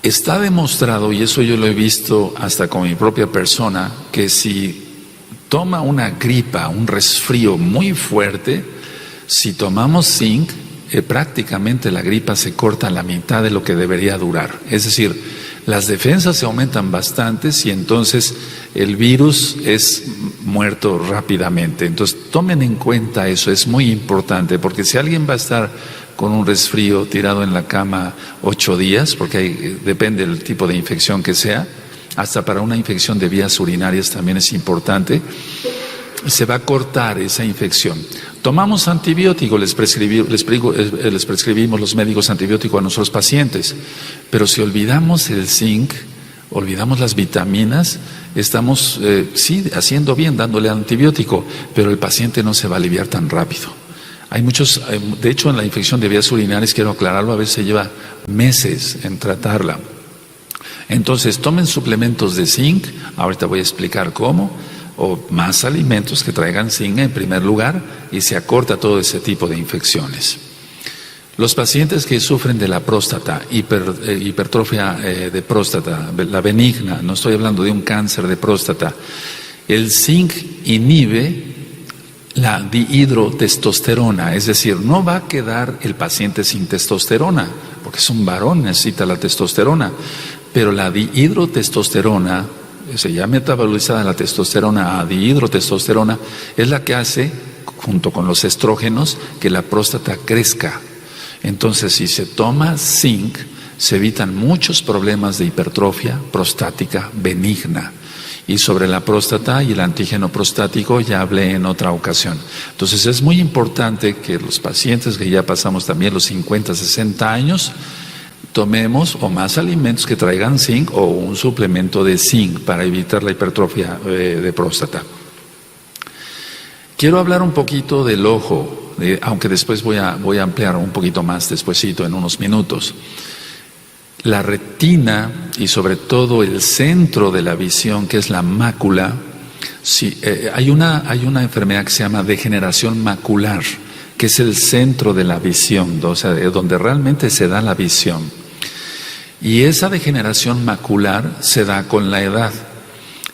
Está demostrado, y eso yo lo he visto hasta con mi propia persona, que si toma una gripa, un resfrío muy fuerte, si tomamos zinc, prácticamente la gripa se corta a la mitad de lo que debería durar. Es decir, las defensas se aumentan bastante y entonces el virus es muerto rápidamente. Entonces tomen en cuenta eso, es muy importante, porque si alguien va a estar con un resfrío tirado en la cama 8 días, porque depende del tipo de infección que sea, hasta para una infección de vías urinarias también es importante, se va a cortar esa infección. Tomamos antibióticos, les prescribimos los médicos antibióticos a nuestros pacientes, pero si olvidamos el zinc, olvidamos las vitaminas, estamos sí haciendo bien, dándole antibiótico, pero el paciente no se va a aliviar tan rápido. Hay muchos, de hecho en la infección de vías urinarias, quiero aclararlo, a veces se lleva meses en tratarla. Entonces tomen suplementos de zinc, ahorita voy a explicar cómo, o más alimentos que traigan zinc en primer lugar, y se acorta todo ese tipo de infecciones. Los pacientes que sufren de la próstata, hipertrofia de próstata, la benigna, no estoy hablando de un cáncer de próstata, el zinc inhibe la dihidrotestosterona, es decir, no va a quedar el paciente sin testosterona, porque es un varón, necesita la testosterona, pero la dihidrotestosterona, ya metabolizada la testosterona a dihidrotestosterona, es la que hace, junto con los estrógenos, que la próstata crezca. Entonces, si se toma zinc, se evitan muchos problemas de hipertrofia prostática benigna. Y sobre la próstata y el antígeno prostático ya hablé en otra ocasión. Entonces es muy importante que los pacientes que ya pasamos también los 50, 60 años, tomemos o más alimentos que traigan zinc o un suplemento de zinc para evitar la hipertrofia de próstata. Quiero hablar un poquito del ojo, aunque después voy a ampliar un poquito más despuesito en unos minutos. La retina y sobre todo el centro de la visión, que es la mácula, hay una enfermedad que se llama degeneración macular, que es el centro de la visión, o sea, donde realmente se da la visión. Y esa degeneración macular se da con la edad.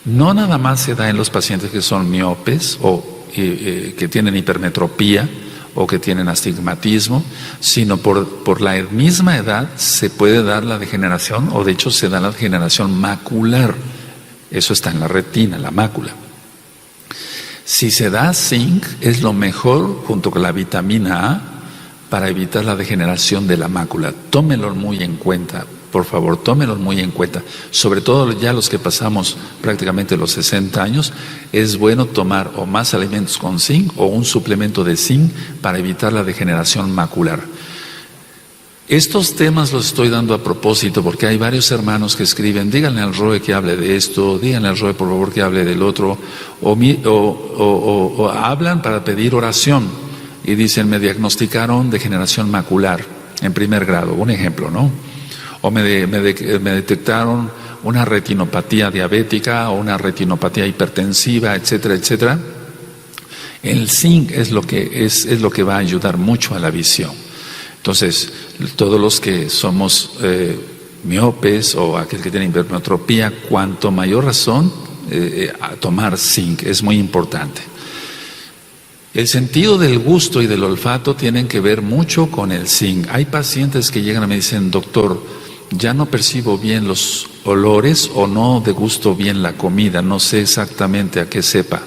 No nada más se da en los pacientes que son miopes o que tienen hipermetropía o que tienen astigmatismo, sino por la misma edad se puede dar la degeneración, o de hecho se da la degeneración macular. Eso está en la retina, la mácula. Si se da zinc, es lo mejor junto con la vitamina A para evitar la degeneración de la mácula. Tómenlo muy en cuenta, por favor, tómenlo muy en cuenta. Sobre todo ya los que pasamos prácticamente los 60 años, es bueno tomar o más alimentos con zinc o un suplemento de zinc para evitar la degeneración macular. Estos temas los estoy dando a propósito porque hay varios hermanos que escriben, díganle al ROE que hable de esto, díganle al ROE por favor que hable del otro, o hablan para pedir oración y dicen, me diagnosticaron degeneración macular en primer grado, un ejemplo, ¿no? O me detectaron una retinopatía diabética o una retinopatía hipertensiva, etcétera, etcétera. El zinc es lo que va a ayudar mucho a la visión. Entonces, todos los que somos miopes o aquel que tiene hipermetropía, cuanto mayor razón a tomar zinc, es muy importante. El sentido del gusto y del olfato tienen que ver mucho con el zinc. Hay pacientes que llegan y me dicen, doctor, ya no percibo bien los olores o no degusto bien la comida, no sé exactamente a qué sepa.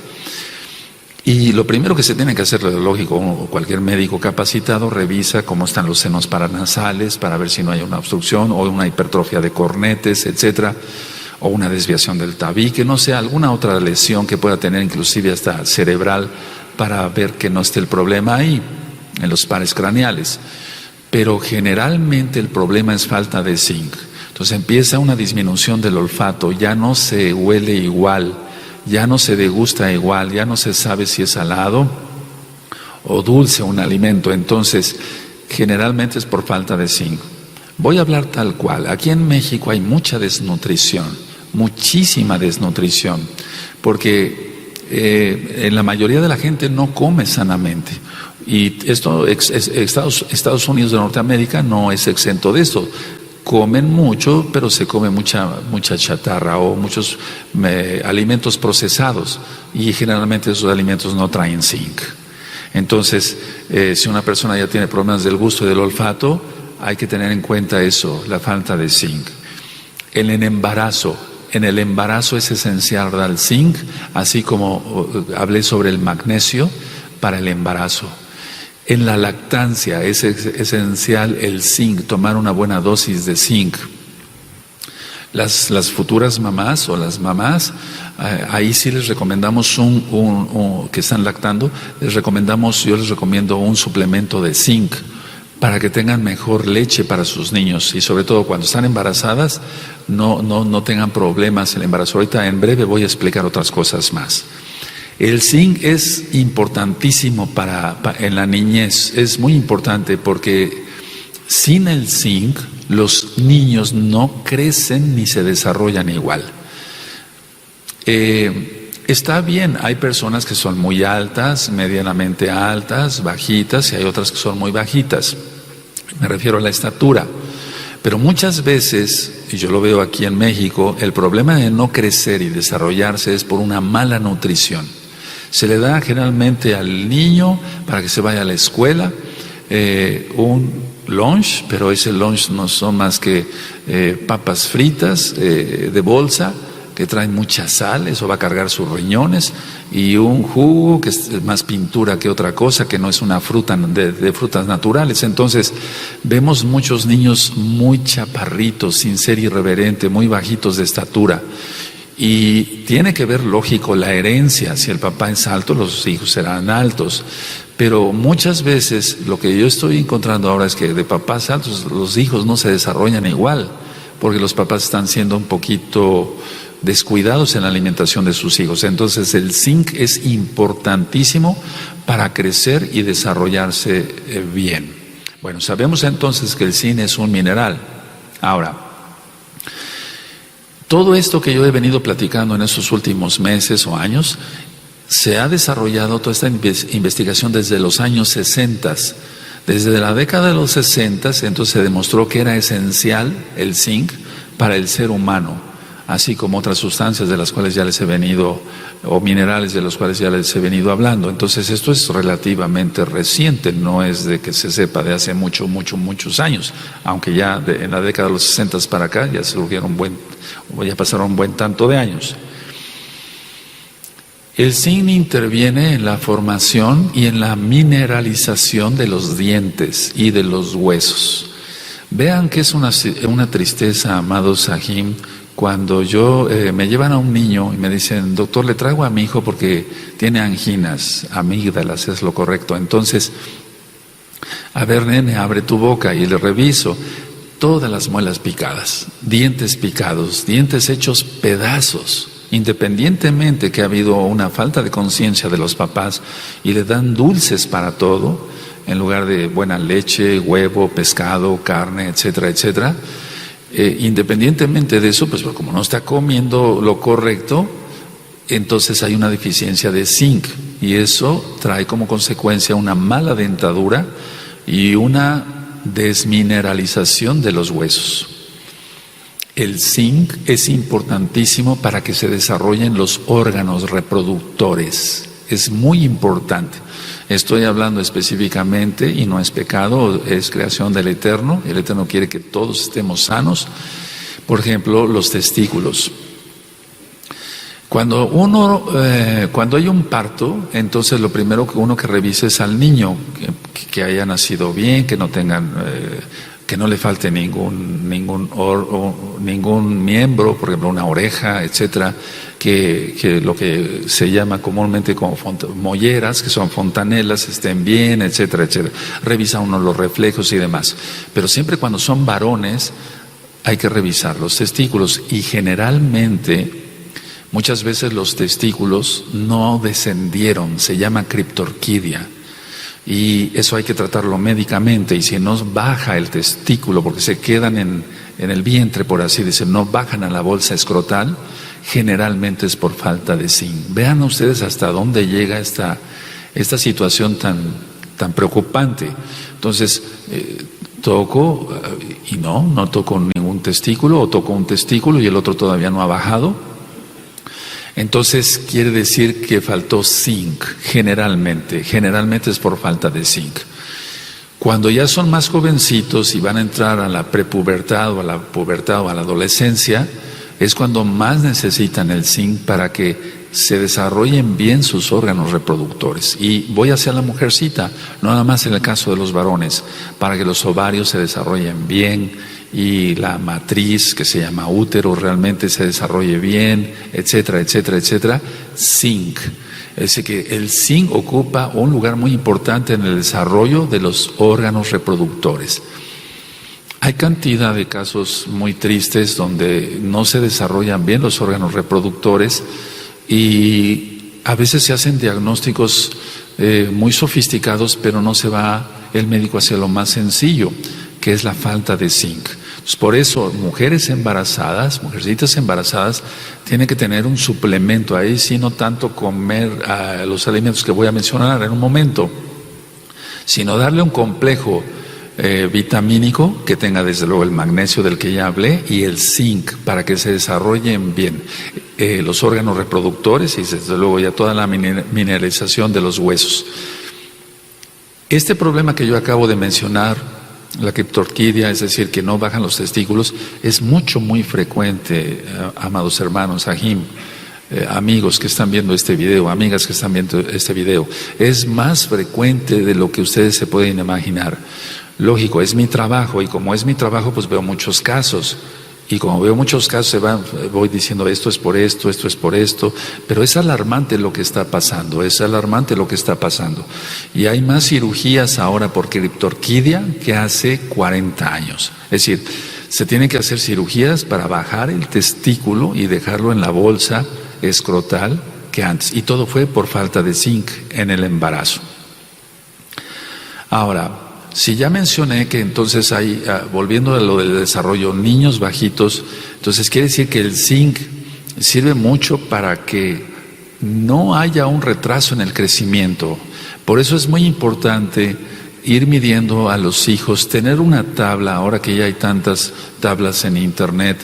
Y lo primero que se tiene que hacer, lógico, cualquier médico capacitado revisa cómo están los senos paranasales para ver si no hay una obstrucción o una hipertrofia de cornetes, etcétera, o una desviación del tabique, no sé, alguna otra lesión que pueda tener, inclusive hasta cerebral, para ver que no esté el problema ahí, en los pares craneales. Pero generalmente el problema es falta de zinc. Entonces empieza una disminución del olfato, ya no se huele igual, ya no se degusta igual, ya no se sabe si es salado o dulce un alimento. Entonces, generalmente es por falta de zinc. Voy a hablar tal cual. Aquí en México hay mucha desnutrición, muchísima desnutrición, porque en la mayoría de la gente no come sanamente. Y esto, Estados Unidos de Norteamérica no es exento de esto. comen mucho, pero se come mucha chatarra o muchos alimentos procesados, y generalmente esos alimentos no traen zinc. Entonces, si una persona ya tiene problemas del gusto y del olfato, hay que tener en cuenta eso, la falta de zinc. En el embarazo es esencial dar el zinc, así como hablé sobre el magnesio para el embarazo. En la lactancia es esencial el zinc, tomar una buena dosis de zinc. Las futuras mamás o las mamás, ahí sí les recomendamos que están lactando, yo les recomiendo un suplemento de zinc para que tengan mejor leche para sus niños, y sobre todo cuando están embarazadas no tengan problemas en el embarazo. Ahorita en breve voy a explicar otras cosas más. El zinc es importantísimo en la niñez, es muy importante porque sin el zinc los niños no crecen ni se desarrollan igual. Está bien, hay personas que son muy altas, medianamente altas, bajitas, y hay otras que son muy bajitas. Me refiero a la estatura. Pero muchas veces, y yo lo veo aquí en México, el problema de no crecer y desarrollarse es por una mala nutrición. Se le da generalmente al niño para que se vaya a la escuela un lunch, pero ese lunch no son más que papas fritas de bolsa que traen mucha sal, eso va a cargar sus riñones, y un jugo que es más pintura que otra cosa, que no es una fruta de frutas naturales. Entonces vemos muchos niños muy chaparritos, sin ser irreverente, muy bajitos de estatura. Y tiene que ver, lógico, la herencia. Si el papá es alto, los hijos serán altos. Pero muchas veces lo que yo estoy encontrando ahora es que de papás altos los hijos no se desarrollan igual, porque los papás están siendo un poquito descuidados en la alimentación de sus hijos. Entonces el zinc es importantísimo para crecer y desarrollarse bien. Bueno, sabemos entonces que el zinc es un mineral. Ahora, todo esto que yo he venido platicando en estos últimos meses o años, se ha desarrollado toda esta investigación desde los años 60. Desde la década de los 60, entonces se demostró que era esencial el zinc para el ser humano, así como otras sustancias de las cuales ya les he venido, o minerales de los cuales ya les he venido hablando. Entonces esto es relativamente reciente, no es de que se sepa de hace muchos años, aunque ya en la década de los 60 para acá ya ya pasaron un buen tanto de años. El zinc interviene en la formación y en la mineralización de los dientes y de los huesos. Vean que es una tristeza, amados Sahim, cuando me llevan a un niño y me dicen: doctor, le traigo a mi hijo porque tiene anginas, amígdalas, es lo correcto. Entonces, a ver, nene, abre tu boca, y le reviso todas las muelas picadas, dientes picados, dientes hechos pedazos, independientemente que ha habido una falta de conciencia de los papás y le dan dulces para todo, en lugar de buena leche, huevo, pescado, carne, etcétera, etcétera. Independientemente de eso, pues como no está comiendo lo correcto, entonces hay una deficiencia de zinc, y eso trae como consecuencia una mala dentadura y una desmineralización de los huesos. El zinc es importantísimo para que se desarrollen los órganos reproductores, es muy importante. Estoy hablando específicamente, y no es pecado, es creación del Eterno. El Eterno quiere que todos estemos sanos. Por ejemplo, los testículos. Cuando hay un parto, entonces lo primero que uno que revisa es al niño, que haya nacido bien, que no tengan, que no le falte ningún miembro, por ejemplo una oreja, etcétera, que lo que se llama comúnmente como molleras, que son fontanelas, estén bien, etcétera, etcétera. Revisa uno los reflejos y demás. Pero siempre cuando son varones hay que revisar los testículos, y generalmente muchas veces los testículos no descendieron, se llama criptorquidia. Y eso hay que tratarlo médicamente, y si no baja el testículo, porque se quedan en el vientre, por así decirlo, no bajan a la bolsa escrotal, generalmente es por falta de zinc. Vean ustedes hasta dónde llega esta situación tan preocupante. Entonces, toco y no toco ningún testículo, o toco un testículo y el otro todavía no ha bajado. Entonces quiere decir que faltó zinc, generalmente es por falta de zinc. Cuando ya son más jovencitos y van a entrar a la prepubertad o a la pubertad o a la adolescencia, es cuando más necesitan el zinc para que se desarrollen bien sus órganos reproductores. Y voy hacia la mujercita, no nada más en el caso de los varones, para que los ovarios se desarrollen bien y la matriz, que se llama útero, realmente se desarrolle bien, etcétera, etcétera, etcétera. Zinc. Es decir, que el zinc ocupa un lugar muy importante en el desarrollo de los órganos reproductores. Hay cantidad de casos muy tristes donde no se desarrollan bien los órganos reproductores y a veces se hacen diagnósticos muy sofisticados, pero no se va el médico hacia lo más sencillo, que es la falta de zinc. Entonces, por eso, mujercitas embarazadas, tienen que tener un suplemento. Ahí sí, no tanto comer los alimentos que voy a mencionar en un momento, sino darle un complejo vitamínico que tenga desde luego el magnesio del que ya hablé y el zinc para que se desarrollen bien los órganos reproductores y desde luego ya toda la mineralización de los huesos. Este problema que yo acabo de mencionar, la criptorquidia, es decir, que no bajan los testículos, es muy frecuente, amados hermanos, Ajim, amigos que están viendo este video, amigas que están viendo este video. Es más frecuente de lo que ustedes se pueden imaginar. Lógico, es mi trabajo y como es mi trabajo, pues veo muchos casos. Y como veo muchos casos, voy diciendo esto es por esto, esto es por esto, pero es alarmante lo que está pasando, Y hay más cirugías ahora por criptorquidia que hace 40 años. Es decir, se tienen que hacer cirugías para bajar el testículo y dejarlo en la bolsa escrotal que antes. Y todo fue por falta de zinc en el embarazo. Ahora, si ya mencioné que entonces hay, volviendo a lo del desarrollo, niños bajitos, entonces quiere decir que el zinc sirve mucho para que no haya un retraso en el crecimiento. Por eso es muy importante ir midiendo a los hijos, tener una tabla, ahora que ya hay tantas tablas en internet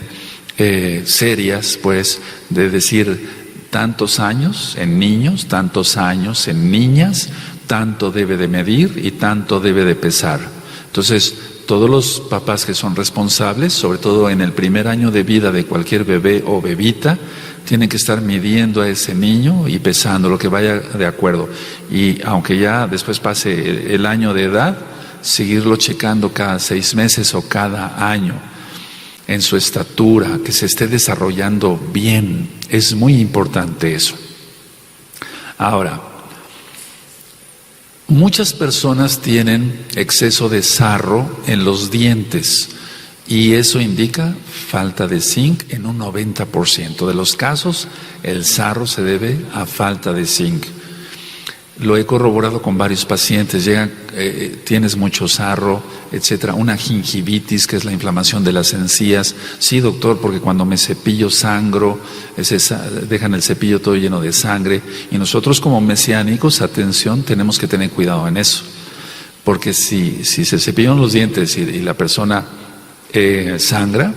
serias, pues, de decir tantos años en niños, tantos años en niñas, tanto debe de medir y tanto debe de pesar. Entonces, todos los papás que son responsables, sobre todo en el primer año de vida de cualquier bebé o bebita, tienen que estar midiendo a ese niño y pesando lo que vaya de acuerdo. Y aunque ya después pase el año de edad, seguirlo checando cada 6 meses o cada año en su estatura, que se esté desarrollando bien. Es muy importante eso. Ahora, muchas personas tienen exceso de sarro en los dientes y eso indica falta de zinc en un 90% de los casos. El sarro se debe a falta de zinc. Lo he corroborado con varios pacientes. Tienes mucho sarro, etcétera. Una gingivitis, que es la inflamación de las encías. Sí, doctor, porque cuando me cepillo sangro, dejan el cepillo todo lleno de sangre. Y nosotros como mesiánicos, atención, tenemos que tener cuidado en eso. Porque si se cepillan los dientes y la persona sangra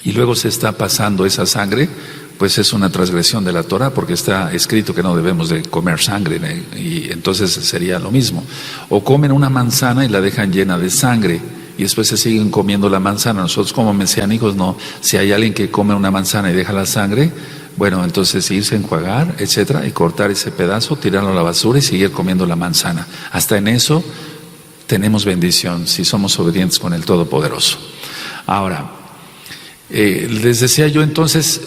y luego se está pasando esa sangre, pues es una transgresión de la Torah, porque está escrito que no debemos de comer sangre, y entonces sería lo mismo. O comen una manzana y la dejan llena de sangre y después se siguen comiendo la manzana. Nosotros como mesiánicos no. Si hay alguien que come una manzana y deja la sangre, bueno, entonces irse a enjuagar, etcétera, y cortar ese pedazo, tirarlo a la basura y seguir comiendo la manzana. Hasta en eso tenemos bendición si somos obedientes con el Todopoderoso. Ahora, les decía yo, entonces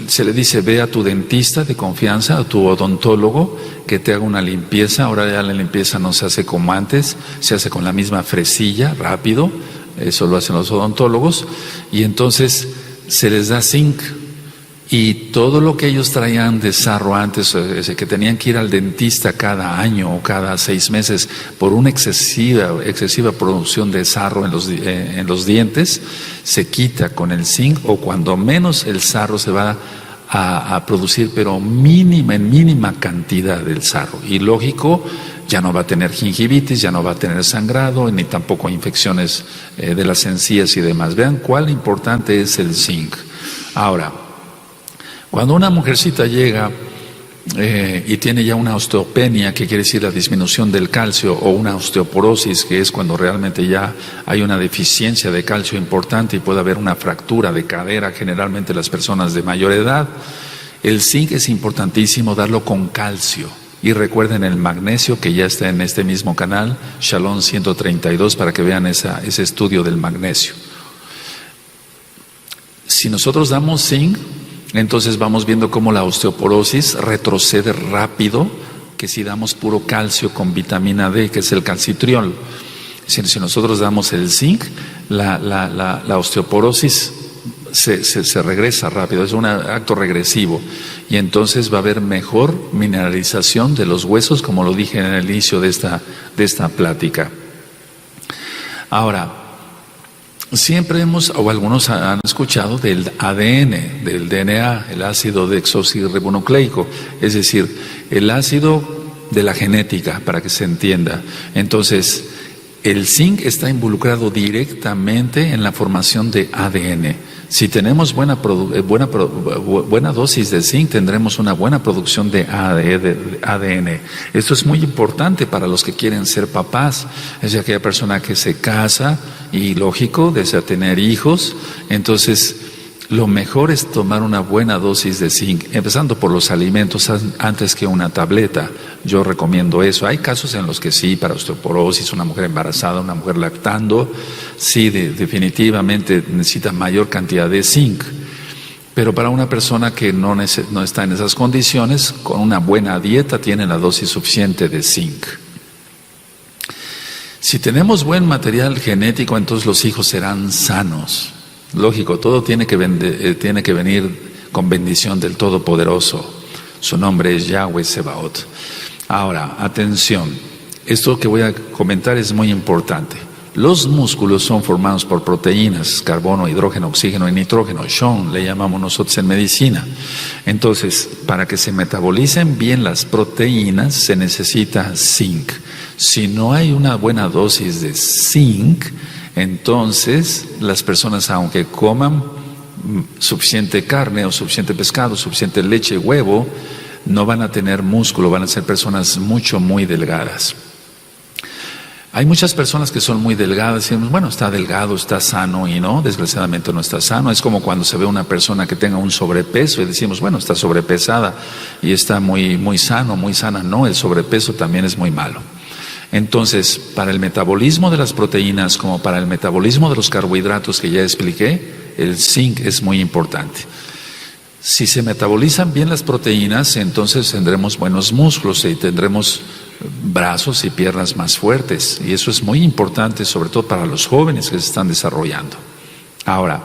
se le dice: ve a tu dentista de confianza, a tu odontólogo, que te haga una limpieza. Ahora ya la limpieza no se hace como antes, se hace con la misma fresilla, rápido. Eso lo hacen los odontólogos. Y entonces se les da zinc. Y todo lo que ellos traían de sarro antes, que tenían que ir al dentista cada año o cada 6 meses por una excesiva producción de sarro en los dientes, se quita con el zinc, o cuando menos el sarro se va a producir, pero en mínima cantidad del sarro. Y lógico, Ya no va a tener gingivitis, ya no va a tener sangrado, ni tampoco infecciones de las encías y demás. Vean cuál importante es el zinc. Ahora, cuando una mujercita llega y tiene ya una osteopenia, que quiere decir la disminución del calcio, o una osteoporosis, que es cuando realmente ya hay una deficiencia de calcio importante y puede haber una fractura de cadera, generalmente las personas de mayor edad, el zinc es importantísimo darlo con calcio. Y recuerden el magnesio, que ya está en este mismo canal, Shalom 132, para que vean ese estudio del magnesio. Si nosotros damos zinc, entonces vamos viendo cómo la osteoporosis retrocede rápido, que si damos puro calcio con vitamina D, que es el calcitriol. Si nosotros damos el zinc, la osteoporosis se regresa rápido, es un acto regresivo, y entonces va a haber mejor mineralización de los huesos, como lo dije en el inicio de esta plática. Ahora, siempre o algunos han escuchado del ADN, del DNA, el ácido desoxirribonucleico, es decir, el ácido de la genética, para que se entienda. Entonces, el zinc está involucrado directamente en la formación de ADN. Si tenemos buena dosis de zinc, tendremos una buena producción de ADN. Esto es muy importante para los que quieren ser papás. Es aquella persona que se casa y, lógico, desea tener hijos. Entonces, lo mejor es tomar una buena dosis de zinc, empezando por los alimentos antes que una tableta. Yo recomiendo eso. Hay casos en los que sí, para osteoporosis, una mujer embarazada, una mujer lactando, sí, definitivamente necesita mayor cantidad de zinc. Pero para una persona que no está en esas condiciones, con una buena dieta tiene la dosis suficiente de zinc. Si tenemos buen material genético, entonces los hijos serán sanos. Lógico, todo tiene que venir con bendición del Todopoderoso. Su nombre es Yahweh Sebaot. Ahora, atención, esto que voy a comentar es muy importante. Los músculos son formados por proteínas, carbono, hidrógeno, oxígeno y nitrógeno. Shon le llamamos nosotros en medicina. Entonces, para que se metabolicen bien las proteínas, se necesita zinc. Si no hay una buena dosis de zinc, entonces las personas, aunque coman suficiente carne o suficiente pescado, suficiente leche, huevo, no van a tener músculo, van a ser personas muy delgadas. Hay muchas personas que son muy delgadas y decimos, bueno, está delgado, está sano, y no, desgraciadamente no está sano. Es como cuando se ve una persona que tenga un sobrepeso y decimos, bueno, está sobrepesada y está muy sano, muy sana. No, el sobrepeso también es muy malo. Entonces, para el metabolismo de las proteínas, como para el metabolismo de los carbohidratos que ya expliqué, el zinc es muy importante. Si se metabolizan bien las proteínas, entonces tendremos buenos músculos y tendremos brazos y piernas más fuertes. Y eso es muy importante, sobre todo para los jóvenes que se están desarrollando. Ahora,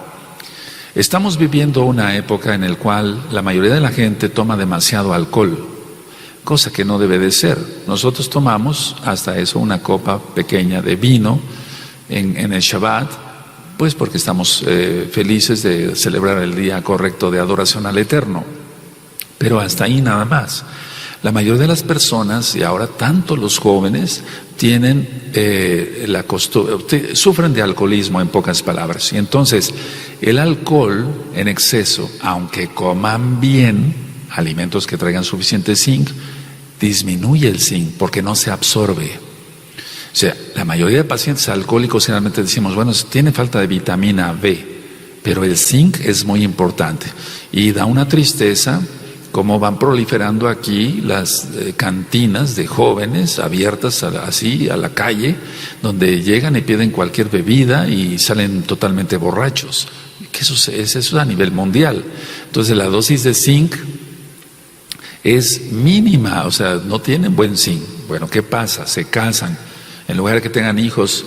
estamos viviendo una época en la cual la mayoría de la gente toma demasiado alcohol, cosa que no debe de ser. Nosotros tomamos hasta eso una copa pequeña de vino en el Shabbat, pues porque estamos felices de celebrar el día correcto de adoración al Eterno. Pero hasta ahí nada más. La mayoría de las personas, y ahora tanto los jóvenes, tienen sufren de alcoholismo, en pocas palabras. Y entonces, el alcohol en exceso, aunque coman bien alimentos que traigan suficiente zinc, disminuye el zinc porque no se absorbe. O sea, la mayoría de pacientes alcohólicos generalmente decimos, bueno, tiene falta de vitamina B, pero el zinc es muy importante. Y da una tristeza cómo van proliferando aquí las cantinas de jóvenes abiertas así a la calle, donde llegan y piden cualquier bebida y salen totalmente borrachos. Que eso es a nivel mundial. Entonces la dosis de zinc es mínima, o sea, no tienen buen zinc. Bueno, ¿qué pasa? Se casan. En lugar de que tengan hijos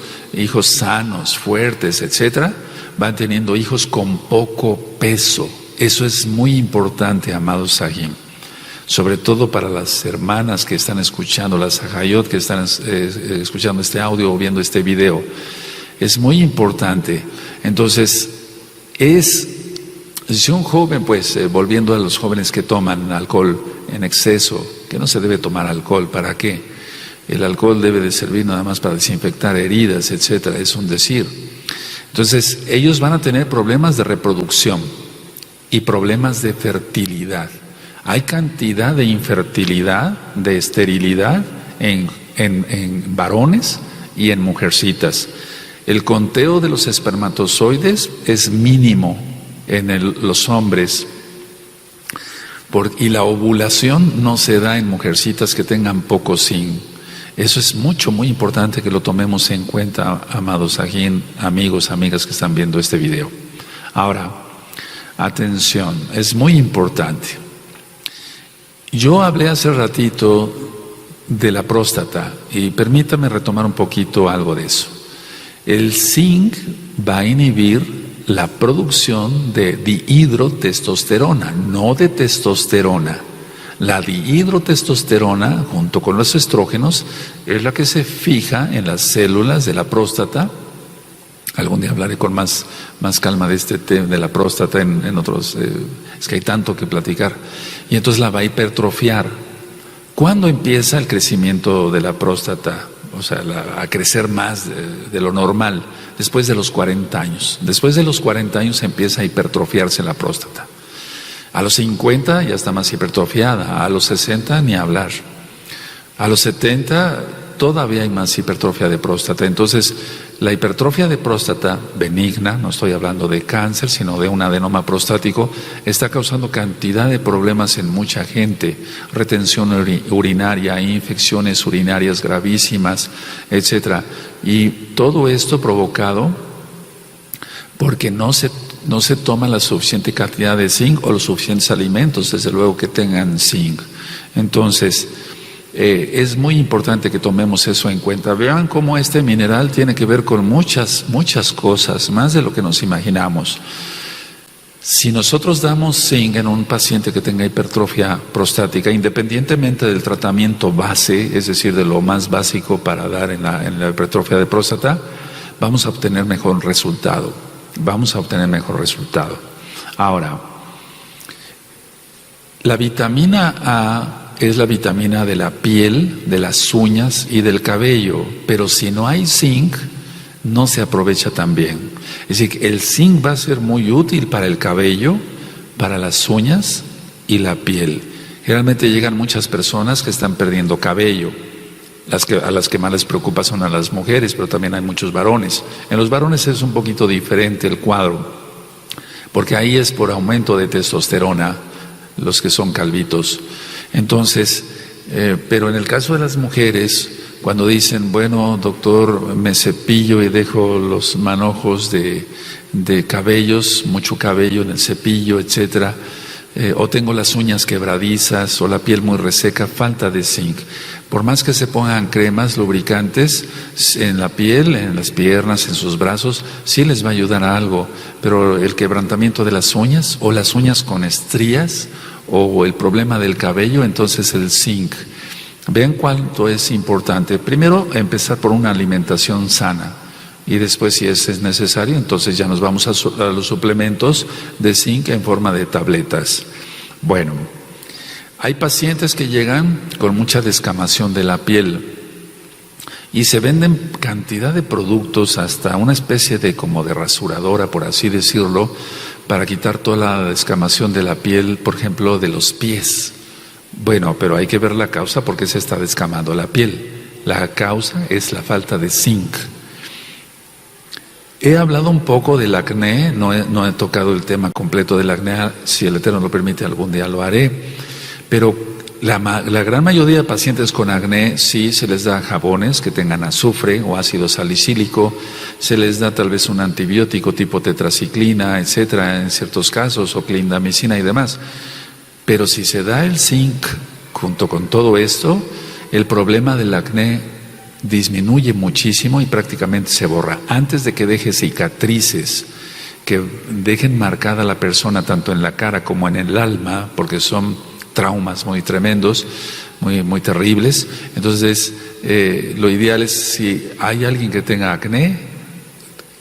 sanos, fuertes, etcétera, van teniendo hijos con poco peso. Eso es muy importante, amados Sahim. Sobre todo para las hermanas que están escuchando, las Sahayot que están escuchando este audio o viendo este video. Es muy importante. Entonces, si un joven, pues, volviendo a los jóvenes que toman alcohol en exceso, que no se debe tomar alcohol, ¿para qué? el alcohol debe de servir nada más para desinfectar heridas, etcétera, es un decir. Entonces, ellos van a tener problemas de reproducción y problemas de fertilidad. Hay cantidad de infertilidad, de esterilidad en varones y en mujercitas. El conteo de los espermatozoides es mínimo en los hombres. Y la ovulación no se da en mujercitas que tengan poco zinc. Eso es muy importante que lo tomemos en cuenta, amados amigos, amigas que están viendo este video. Ahora, atención, es muy importante. Yo hablé hace ratito de la próstata y permítame retomar un poquito algo de eso. El zinc va a inhibir la producción de dihidrotestosterona, no de testosterona. La dihidrotestosterona, junto con los estrógenos, es la que se fija en las células de la próstata. Algún día hablaré con más calma de este tema de la próstata en otros, es que hay tanto que platicar. Y entonces la va a hipertrofiar. ¿Cuándo empieza el crecimiento de la próstata? O sea, a crecer más de lo normal, después de los 40 años. Después de los 40 años empieza a hipertrofiarse la próstata. A los 50 ya está más hipertrofiada, a los 60 ni hablar. A los 70 todavía hay más hipertrofia de próstata. Entonces, la hipertrofia de próstata benigna, no estoy hablando de cáncer, sino de un adenoma prostático, está causando cantidad de problemas en mucha gente, retención urinaria, infecciones urinarias gravísimas, etcétera. Y todo esto provocado porque no se toma la suficiente cantidad de zinc o los suficientes alimentos, desde luego que tengan zinc. Entonces, es muy importante que tomemos eso en cuenta. Vean cómo este mineral tiene que ver con muchas cosas, más de lo que nos imaginamos. Si nosotros damos zinc en un paciente que tenga hipertrofia prostática, independientemente del tratamiento base, es decir, de lo más básico para dar en la hipertrofia de próstata, vamos a obtener mejor resultado. Ahora, la vitamina A es la vitamina de la piel, de las uñas y del cabello, pero si no hay zinc, no se aprovecha tan bien. Es decir, el zinc va a ser muy útil para el cabello, para las uñas y la piel. Generalmente llegan muchas personas que están perdiendo cabello. A las que más les preocupa son a las mujeres, pero también hay muchos varones. En los varones es un poquito diferente el cuadro, porque ahí es por aumento de testosterona, los que son calvitos. Entonces, pero en el caso de las mujeres, cuando dicen, bueno, doctor, me cepillo y dejo los manojos de cabellos, mucho cabello en el cepillo, etcétera, o tengo las uñas quebradizas o la piel muy reseca, falta de zinc. Por más que se pongan cremas lubricantes en la piel, en las piernas, en sus brazos, sí les va a ayudar a algo, pero el quebrantamiento de las uñas o las uñas con estrías o el problema del cabello, entonces el zinc. Vean cuánto es importante. Primero, empezar por una alimentación sana y después, si es necesario, entonces ya nos vamos a los suplementos de zinc en forma de tabletas. Bueno, hay pacientes que llegan con mucha descamación de la piel y se venden cantidad de productos, hasta una especie de como de rasuradora, por así decirlo, para quitar toda la descamación de la piel, por ejemplo, de los pies. Bueno, pero hay que ver la causa, porque se está descamando la piel. La causa es la falta de zinc. He hablado un poco del acné, no he tocado el tema completo del acné, si el Eterno lo permite algún día lo haré, pero la gran mayoría de pacientes con acné sí se les da jabones que tengan azufre o ácido salicílico, se les da tal vez un antibiótico tipo tetraciclina, etcétera, en ciertos casos, o clindamicina y demás. Pero si se da el zinc junto con todo esto, el problema del acné disminuye muchísimo y prácticamente se borra. Antes de que deje cicatrices que dejen marcada a la persona tanto en la cara como en el alma, porque son traumas muy tremendos, muy terribles. Entonces, lo ideal es, si hay alguien que tenga acné,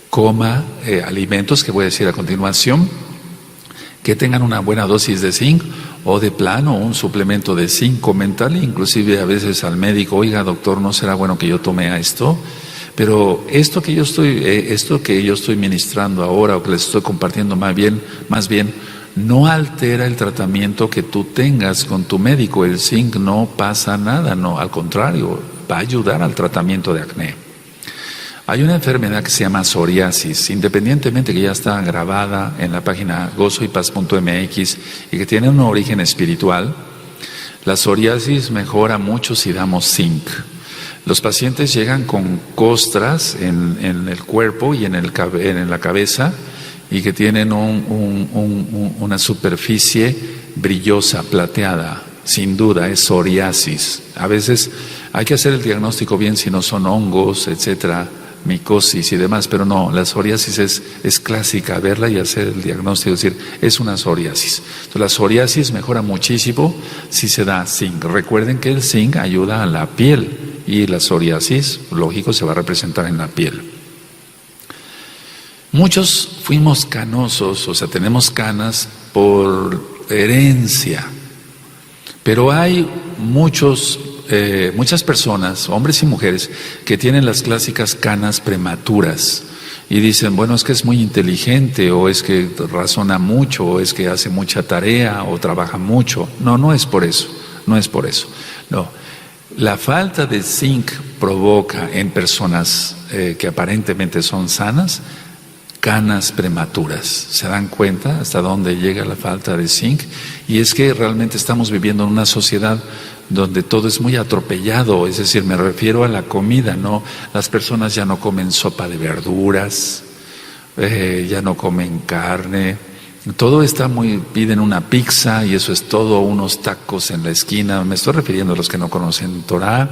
coma alimentos que voy a decir a continuación, que tengan una buena dosis de zinc o de plano un suplemento de zinc. Comentarle inclusive a veces al médico, oiga doctor, ¿no será bueno que yo tome esto? Pero esto que yo estoy ministrando ahora o que les estoy compartiendo más bien, no altera el tratamiento que tú tengas con tu médico. El zinc no pasa nada, no, al contrario, va a ayudar al tratamiento de acné. Hay una enfermedad que se llama psoriasis, independientemente que ya está grabada en la página gozoypaz.mx y que tiene un origen espiritual. La psoriasis mejora mucho si damos zinc. Los pacientes llegan con costras en el cuerpo y en la cabeza y que tienen una superficie brillosa, plateada. Sin duda es psoriasis. A veces hay que hacer el diagnóstico bien si no son hongos, etcétera, micosis y demás, pero no, la psoriasis es clásica, verla y hacer el diagnóstico, es decir, es una psoriasis. Entonces, la psoriasis mejora muchísimo si se da zinc. Recuerden que el zinc ayuda a la piel y la psoriasis, lógico, se va a representar en la piel. Muchos fuimos canosos, o sea, tenemos canas por herencia, pero hay muchas personas, hombres y mujeres, que tienen las clásicas canas prematuras y dicen, bueno, es que es muy inteligente, o es que razona mucho, o es que hace mucha tarea, o trabaja mucho. No, no es por eso, no. La falta de zinc provoca en personas que aparentemente son sanas, canas prematuras. ¿Se dan cuenta hasta dónde llega la falta de zinc? Y es que realmente estamos viviendo en una sociedad donde todo es muy atropellado, es decir, me refiero a la comida, ¿no? Las personas ya no comen sopa de verduras, ya no comen carne, todo está piden una pizza y eso es todo, unos tacos en la esquina, me estoy refiriendo a los que no conocen Torah.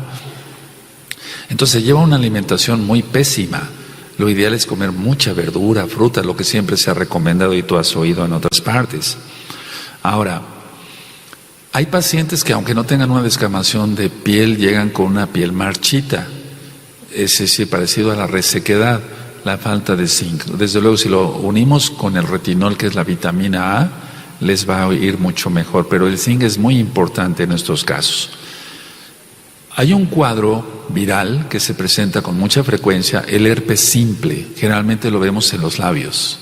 Entonces lleva una alimentación muy pésima. Lo ideal es comer mucha verdura, fruta, lo que siempre se ha recomendado y tú has oído en otras partes. Ahora, hay pacientes que aunque no tengan una descamación de piel, llegan con una piel marchita, es decir, parecido a la resequedad, la falta de zinc. Desde luego, si lo unimos con el retinol, que es la vitamina A, les va a ir mucho mejor, pero el zinc es muy importante en estos casos. Hay un cuadro viral que se presenta con mucha frecuencia, el herpes simple, generalmente lo vemos en los labios.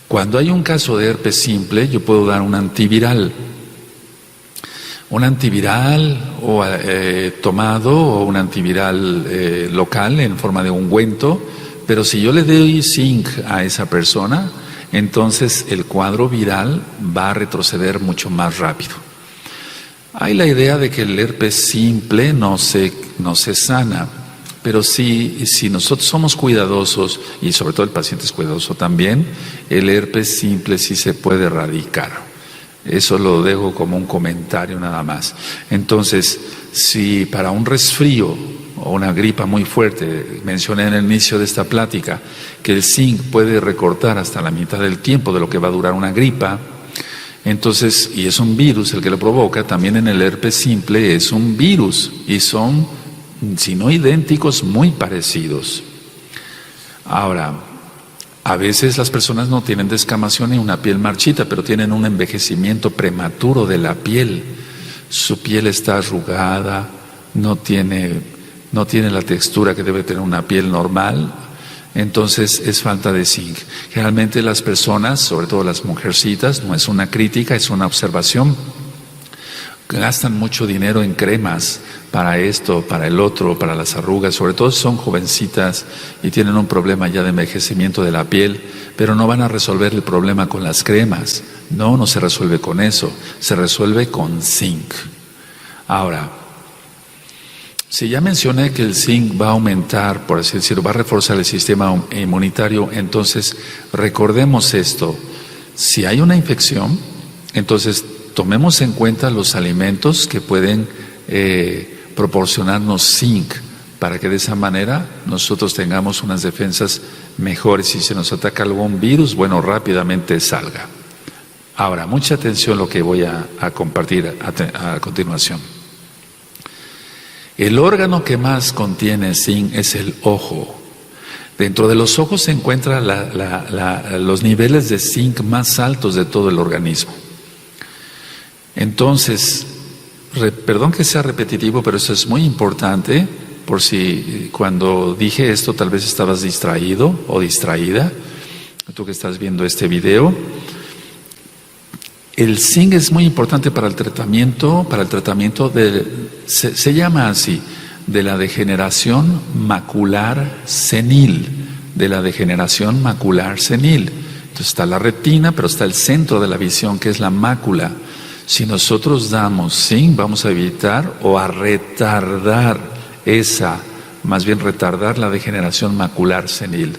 Cuando hay un caso de herpes simple, yo puedo dar un antiviral o tomado, o un antiviral local en forma de ungüento, pero si yo le doy zinc a esa persona, entonces el cuadro viral va a retroceder mucho más rápido. Hay la idea de que el herpes simple no se sana, pero si nosotros somos cuidadosos, y sobre todo el paciente es cuidadoso también, el herpes simple sí se puede erradicar. Eso lo dejo como un comentario nada más. Entonces, si para un resfrío o una gripa muy fuerte, mencioné en el inicio de esta plática que el zinc puede recortar hasta la mitad del tiempo de lo que va a durar una gripa, entonces, y es un virus el que lo provoca, también en el herpes simple es un virus y son, si no idénticos, muy parecidos. Ahora, a veces las personas no tienen descamación ni una piel marchita, pero tienen un envejecimiento prematuro de la piel. Su piel está arrugada, no tiene la textura que debe tener una piel normal, entonces es falta de zinc. Generalmente las personas, sobre todo las mujercitas, no es una crítica, es una observación, gastan mucho dinero en cremas para esto, para el otro, para las arrugas, sobre todo si son jovencitas y tienen un problema ya de envejecimiento de la piel, pero no van a resolver el problema con las cremas. No se resuelve con eso, se resuelve con zinc. Ahora, si ya mencioné que el zinc va a aumentar, por así decirlo, va a reforzar el sistema inmunitario, entonces recordemos esto: si hay una infección, entonces tomemos en cuenta los alimentos que pueden proporcionarnos zinc, para que de esa manera nosotros tengamos unas defensas mejores. Si se nos ataca algún virus, bueno, rápidamente salga. Ahora, mucha atención lo que voy a compartir a continuación. El órgano que más contiene zinc es el ojo. Dentro de los ojos se encuentran los niveles de zinc más altos de todo el organismo. Entonces, perdón que sea repetitivo, pero eso es muy importante, por si cuando dije esto tal vez estabas distraído o distraída, tú que estás viendo este video. El zinc es muy importante para el tratamiento se llama así, de la degeneración macular senil, Entonces está la retina, pero está el centro de la visión, que es la mácula. Si nosotros damos zinc, vamos a evitar o a retardar retardar la degeneración macular senil.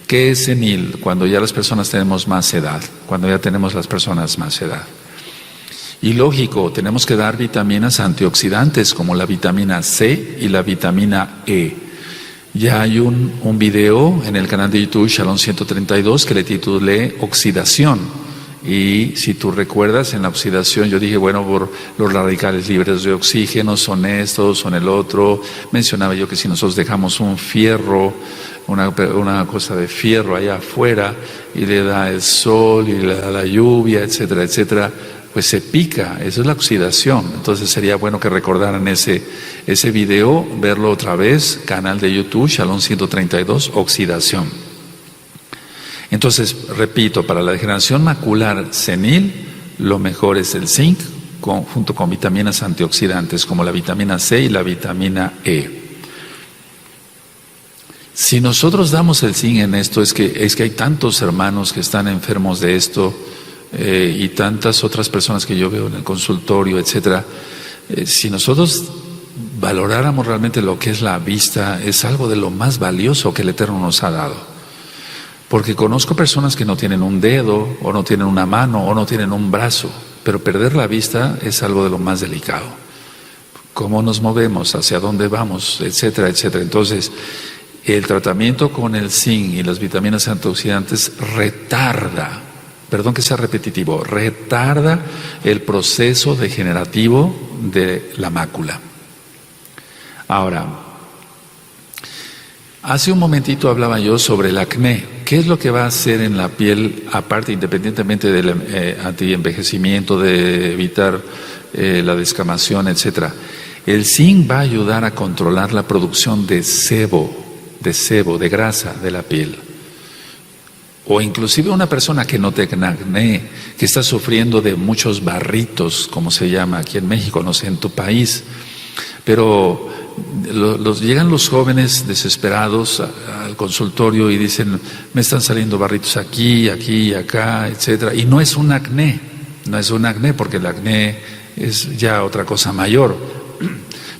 ¿Qué es senil? Cuando ya las personas tenemos más edad, Y lógico, tenemos que dar vitaminas antioxidantes como la vitamina C y la vitamina E. Ya hay un video en el canal de YouTube Shalom 132 que le titulé Oxidación. Y si tú recuerdas, en la oxidación yo dije, bueno, por los radicales libres de oxígeno, son estos, son el otro. Mencionaba yo que si nosotros dejamos un fierro, una cosa de fierro allá afuera, y le da el sol, y le da la lluvia, etcétera, etcétera, pues se pica. Eso es la oxidación. Entonces sería bueno que recordaran ese video, verlo otra vez, canal de YouTube, Shalom 132, Oxidación. Entonces, repito, para la degeneración macular senil, lo mejor es el zinc, junto con vitaminas antioxidantes como la vitamina C y la vitamina E. Si nosotros damos el zinc en esto, es que hay tantos hermanos que están enfermos de esto, y tantas otras personas que yo veo en el consultorio, etcétera. Si nosotros valoráramos realmente lo que es la vista, es algo de lo más valioso que el Eterno nos ha dado. Porque conozco personas que no tienen un dedo, o no tienen una mano, o no tienen un brazo, pero perder la vista es algo de lo más delicado. Cómo nos movemos, hacia dónde vamos, etcétera, etcétera. Entonces, el tratamiento con el zinc y las vitaminas antioxidantes retarda, perdón que sea repetitivo, retarda el proceso degenerativo de la mácula. Ahora, hace un momentito hablaba yo sobre el acné. ¿Qué es lo que va a hacer en la piel, aparte, independientemente del antienvejecimiento, de evitar la descamación, etcétera? El zinc va a ayudar a controlar la producción de sebo, de grasa de la piel. O inclusive una persona que no tenga acné, que está sufriendo de muchos barritos, como se llama aquí en México, no sé, en tu país, pero llegan los jóvenes desesperados al consultorio y dicen, me están saliendo barritos aquí, acá, etcétera, y no es un acné, porque el acné es ya otra cosa mayor,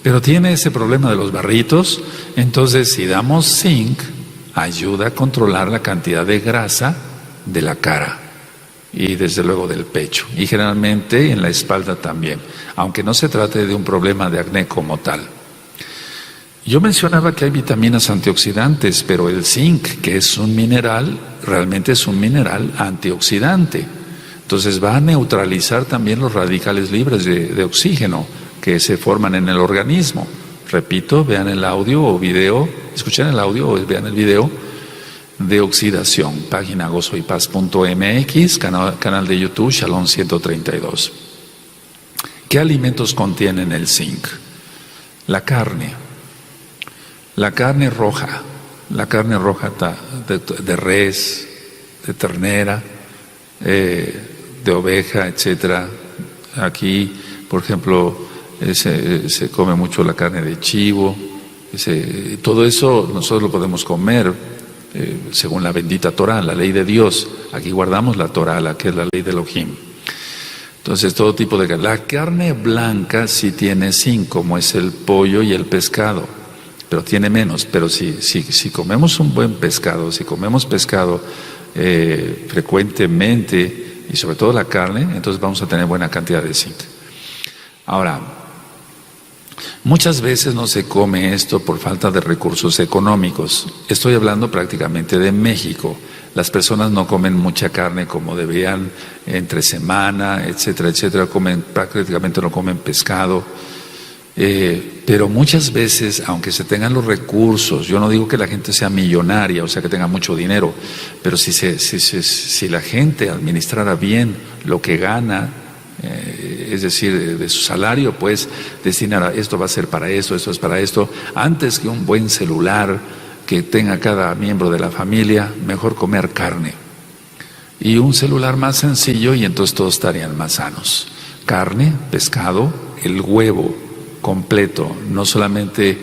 pero tiene ese problema de los barritos. Entonces, si damos zinc, ayuda a controlar la cantidad de grasa de la cara y desde luego del pecho, y generalmente en la espalda también, aunque no se trate de un problema de acné como tal. Yo mencionaba que hay vitaminas antioxidantes, pero el zinc, que es un mineral, realmente es un mineral antioxidante. Entonces va a neutralizar también los radicales libres de oxígeno que se forman en el organismo. Repito, vean el audio o video, escuchen el audio o vean el video de oxidación, página gozoypaz.mx, canal de YouTube, Shalom 132. ¿Qué alimentos contienen el zinc? La carne roja de res, de ternera, de oveja, etcétera. Aquí, por ejemplo, se come mucho la carne de chivo. Todo eso nosotros lo podemos comer según la bendita Torah, la ley de Dios. Aquí guardamos la Torah, la que es la ley de Elohim. Entonces, todo tipo de carne. La carne blanca sí tiene zinc, como es el pollo y el pescado, pero tiene menos. Pero si comemos un buen pescado, si comemos pescado frecuentemente, y sobre todo la carne, entonces vamos a tener buena cantidad de zinc. Ahora, muchas veces no se come esto por falta de recursos económicos. Estoy hablando prácticamente de México. Las personas no comen mucha carne como deberían entre semana, etcétera, etcétera. Prácticamente no comen pescado. Pero muchas veces, aunque se tengan los recursos, yo no digo que la gente sea millonaria, o sea que tenga mucho dinero, pero si la gente administrara bien lo que gana, es decir, de su salario, pues destinar esto va a ser para esto es para esto, antes que un buen celular que tenga cada miembro de la familia, mejor comer carne. Y un celular más sencillo y entonces todos estarían más sanos. Carne, pescado, el huevo completo, no solamente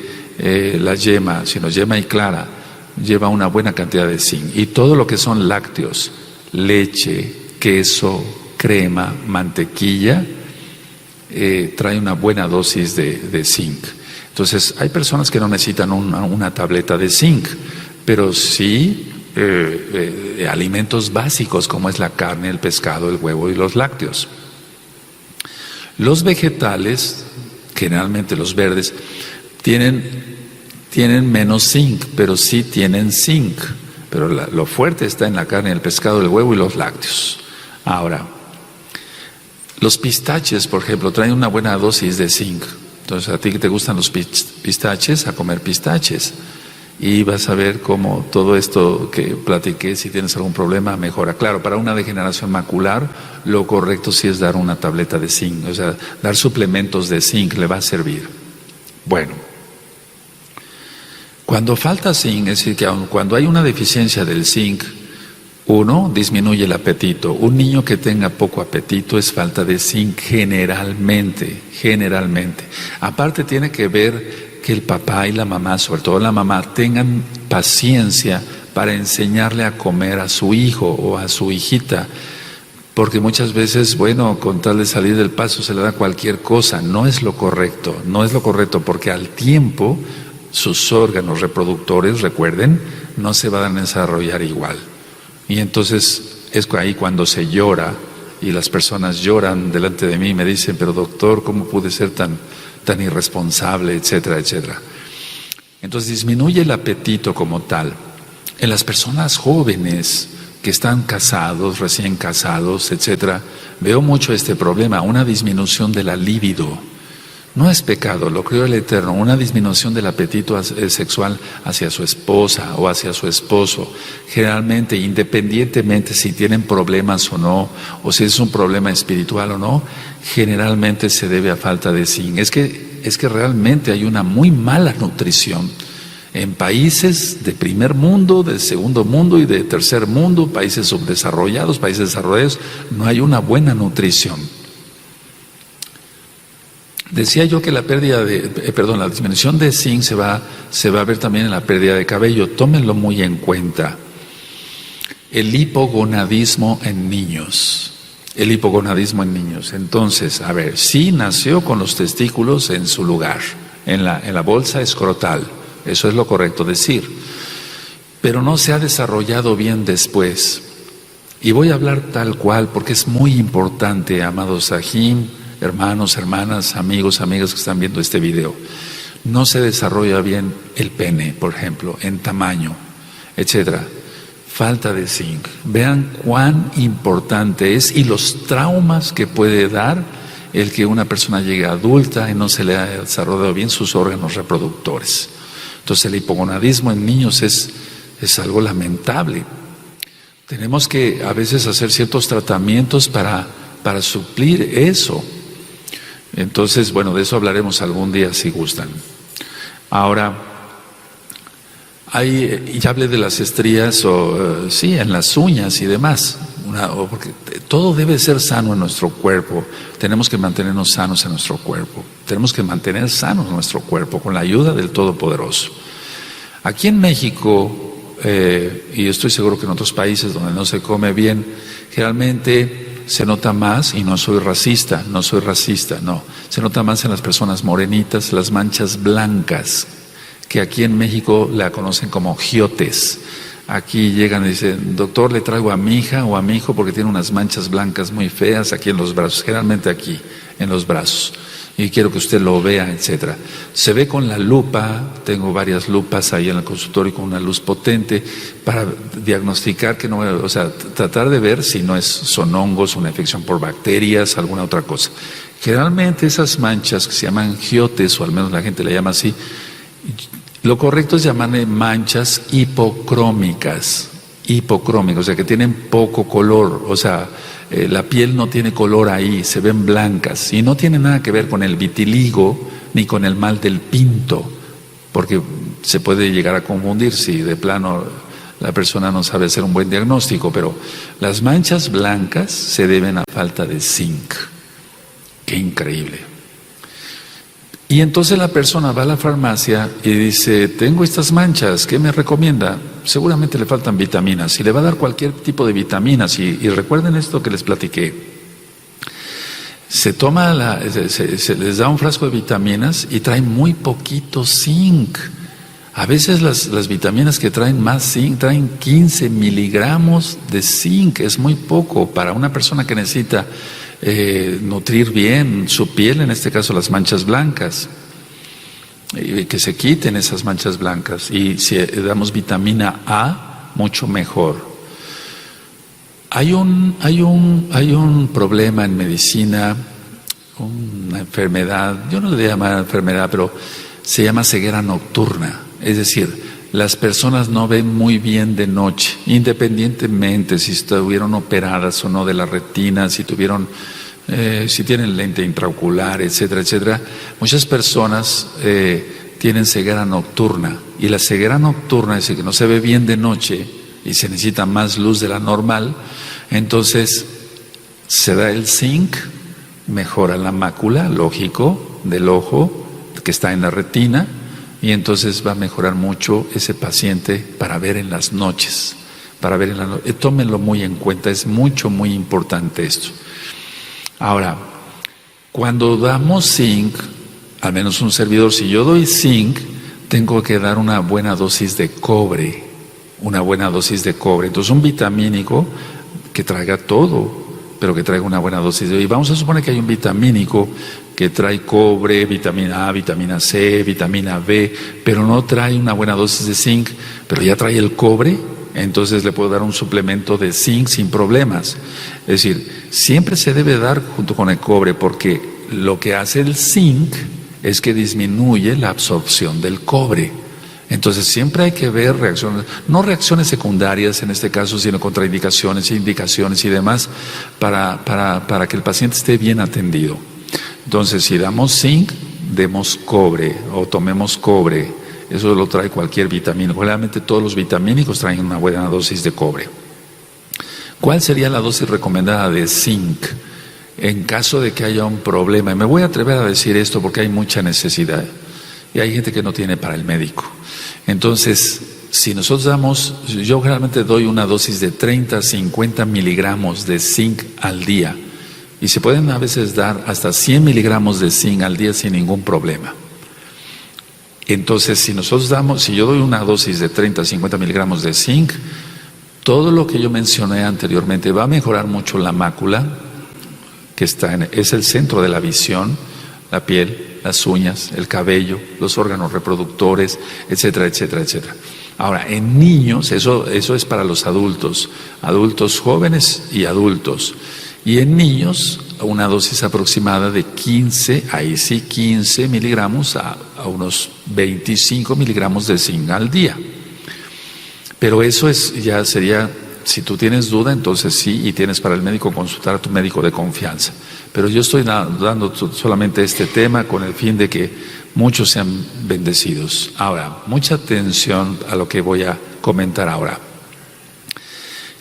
la yema, sino yema y clara, lleva una buena cantidad de zinc. Y todo lo que son lácteos, leche, queso, crema, mantequilla, trae una buena dosis de zinc. Entonces, hay personas que no necesitan una tableta de zinc, pero sí alimentos básicos como es la carne, el pescado, el huevo y los lácteos. Los vegetales, generalmente los verdes, tienen menos zinc, pero sí tienen zinc. Pero lo fuerte está en la carne, el pescado, el huevo y los lácteos. Ahora, los pistaches, por ejemplo, traen una buena dosis de zinc. Entonces, a ti que te gustan los pistaches, a comer pistaches. Y vas a ver cómo todo esto que platiqué, si tienes algún problema, mejora. Claro, para una degeneración macular, lo correcto sí es dar una tableta de zinc. O sea, dar suplementos de zinc le va a servir. Bueno, cuando falta zinc, es decir, que cuando hay una deficiencia del zinc, uno, disminuye el apetito. Un niño que tenga poco apetito es falta de zinc generalmente. Aparte tiene que ver que el papá y la mamá, sobre todo la mamá, tengan paciencia para enseñarle a comer a su hijo o a su hijita. Porque muchas veces, bueno, con tal de salir del paso se le da cualquier cosa. No es lo correcto, porque al tiempo sus órganos reproductores, recuerden, no se van a desarrollar igual. Y entonces es ahí cuando se llora y las personas lloran delante de mí y me dicen, pero doctor, ¿cómo pude ser tan irresponsable, etcétera, etcétera? Entonces disminuye el apetito como tal. En las personas jóvenes que están casados, recién casados, etcétera, veo mucho este problema, una disminución de la libido. No es pecado, lo creó el Eterno, una disminución del apetito sexual hacia su esposa o hacia su esposo. Generalmente, independientemente si tienen problemas o no, o si es un problema espiritual o no, generalmente se debe a falta de zinc. Es que realmente hay una muy mala nutrición en países de primer mundo, de segundo mundo y de tercer mundo, países subdesarrollados, países desarrollados, no hay una buena nutrición. Decía yo que la disminución de zinc se va a ver también en la pérdida de cabello. Tómenlo muy en cuenta. El hipogonadismo en niños. Entonces, a ver, sí nació con los testículos en su lugar, en la bolsa escrotal. Eso es lo correcto decir. Pero no se ha desarrollado bien después. Y voy a hablar tal cual porque es muy importante, amados Sahim, hermanos, hermanas, amigos, amigas que están viendo este video. No se desarrolla bien el pene, por ejemplo, en tamaño, etcétera. Falta de zinc. Vean cuán importante es y los traumas que puede dar el que una persona llegue adulta y no se le haya desarrollado bien sus órganos reproductores. Entonces el hipogonadismo en niños es algo lamentable. Tenemos que a veces hacer ciertos tratamientos para suplir eso. Entonces, bueno, de eso hablaremos algún día si gustan. Ahora, ya hablé de las estrías en las uñas y demás, porque todo debe ser sano en nuestro cuerpo. Tenemos que mantenernos sanos en nuestro cuerpo. Tenemos que mantener sano nuestro cuerpo con la ayuda del Todopoderoso. Aquí en México, y estoy seguro que en otros países donde no se come bien, generalmente se nota más, y no soy racista, se nota más en las personas morenitas, las manchas blancas, que aquí en México la conocen como giotes. Aquí llegan y dicen, doctor, le traigo a mi hija o a mi hijo porque tiene unas manchas blancas muy feas aquí en los brazos, generalmente aquí, en los brazos. y quiero que usted lo vea, etcétera. Se ve con la lupa, tengo varias lupas ahí en el consultorio con una luz potente para diagnosticar que no, o sea, tratar de ver si no son hongos, una infección por bacterias, alguna otra cosa. Generalmente esas manchas que se llaman giotes, o al menos la gente le llama así, lo correcto es llamarle manchas hipocrómicas, o sea, que tienen poco color, o sea, la piel no tiene color ahí, se ven blancas y no tiene nada que ver con el vitiligo ni con el mal del pinto, porque se puede llegar a confundir si de plano la persona no sabe hacer un buen diagnóstico, pero las manchas blancas se deben a falta de zinc. Qué increíble. Y entonces la persona va a la farmacia y dice, tengo estas manchas, ¿qué me recomienda? Seguramente le faltan vitaminas y le va a dar cualquier tipo de vitaminas. Y recuerden esto que les platiqué. Se les da un frasco de vitaminas y traen muy poquito zinc. A veces las vitaminas que traen más zinc traen 15 miligramos de zinc. Es muy poco para una persona que necesita nutrir bien su piel, en este caso las manchas blancas, y que se quiten esas manchas blancas. Y si damos vitamina A, mucho mejor. Hay un problema en medicina, una enfermedad, yo no le voy a llamar enfermedad, pero se llama ceguera nocturna. Es decir, las personas no ven muy bien de noche, independientemente si estuvieron operadas o no de la retina, si tienen lente intraocular, etcétera, etcétera. Muchas personas tienen ceguera nocturna, y la ceguera nocturna es decir, que no se ve bien de noche y se necesita más luz de la normal. Entonces se da el zinc, mejora la mácula, lógico, del ojo que está en la retina, y entonces va a mejorar mucho ese paciente para ver en las noches, tómenlo muy en cuenta, es muy importante esto. Ahora, cuando damos zinc, al menos un servidor, si yo doy zinc, tengo que dar una buena dosis de cobre, entonces un vitamínico que traiga todo, pero que traiga una buena dosis y vamos a suponer que hay un vitamínico que trae cobre, vitamina A, vitamina C, vitamina B, pero no trae una buena dosis de zinc, pero ya trae el cobre, entonces le puedo dar un suplemento de zinc sin problemas. Es decir, siempre se debe dar junto con el cobre, porque lo que hace el zinc es que disminuye la absorción del cobre. Entonces siempre hay que ver reacciones, no reacciones secundarias en este caso, sino contraindicaciones, indicaciones y demás, para que el paciente esté bien atendido. Entonces, si damos zinc, demos cobre o tomemos cobre. Eso lo trae cualquier vitamínico. Generalmente todos los vitamínicos traen una buena dosis de cobre. ¿Cuál sería la dosis recomendada de zinc en caso de que haya un problema? Y me voy a atrever a decir esto porque hay mucha necesidad y hay gente que no tiene para el médico. Entonces, si nosotros yo generalmente doy una dosis de 30 a 50 miligramos de zinc al día, y se pueden a veces dar hasta 100 miligramos de zinc al día sin ningún problema. Entonces, si yo doy una dosis de 30 a 50 miligramos de zinc, todo lo que yo mencioné anteriormente va a mejorar mucho la mácula, que es el centro de la visión, la piel, las uñas, el cabello, los órganos reproductores, etcétera, etcétera, etcétera. Ahora, en niños, eso es para los adultos jóvenes y adultos. Y en niños, una dosis aproximada de 15 miligramos a unos 25 miligramos de zinc al día. Pero eso ya sería, si tú tienes duda, entonces sí, y tienes para el médico, consultar a tu médico de confianza. Pero yo estoy dando solamente este tema con el fin de que muchos sean bendecidos. Ahora, mucha atención a lo que voy a comentar ahora.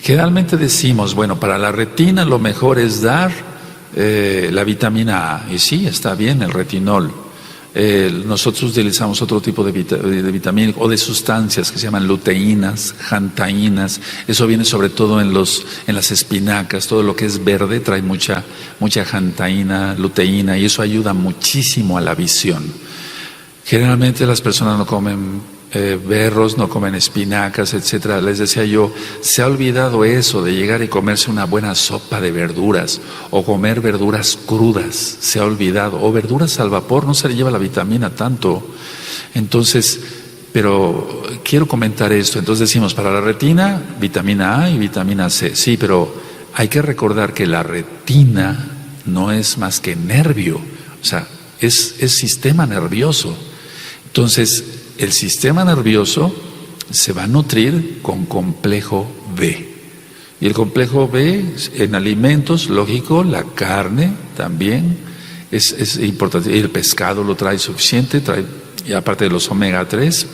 Generalmente decimos, bueno, para la retina lo mejor es dar la vitamina A. Y sí, está bien, el retinol. Nosotros utilizamos otro tipo de vitamina o de sustancias que se llaman luteínas, xantaínas. Eso viene sobre todo en las espinacas. Todo lo que es verde trae mucha xantaína, luteína, y eso ayuda muchísimo a la visión. Generalmente las personas no comen berros, no comen espinacas, etcétera. Les decía yo, se ha olvidado eso de llegar y comerse una buena sopa de verduras o comer verduras crudas, se ha olvidado, o verduras al vapor, no se le lleva la vitamina tanto. Entonces, pero quiero comentar esto. Entonces decimos, para la retina, vitamina A y vitamina C. Sí, pero hay que recordar que la retina no es más que nervio, o sea, es sistema nervioso. Entonces, el sistema nervioso se va a nutrir con complejo B. Y el complejo B en alimentos, lógico, la carne también es importante. El pescado lo trae suficiente, y aparte de los omega 3.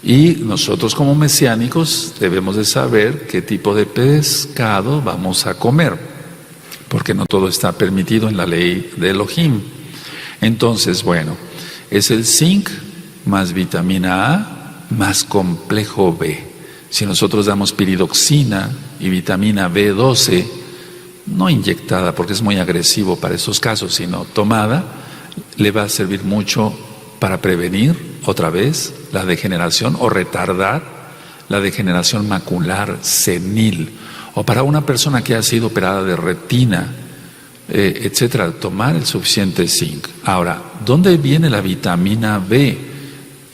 Y nosotros como mesiánicos debemos de saber qué tipo de pescado vamos a comer, porque no todo está permitido en la ley de Elohim. Entonces, bueno, es el zinc más vitamina A más complejo B. Si nosotros damos piridoxina y vitamina B12, no inyectada porque es muy agresivo para esos casos, sino tomada, le va a servir mucho para prevenir otra vez la degeneración o retardar la degeneración macular senil, o para una persona que ha sido operada de retina, etcétera, tomar el suficiente zinc. Ahora, ¿dónde viene la vitamina B?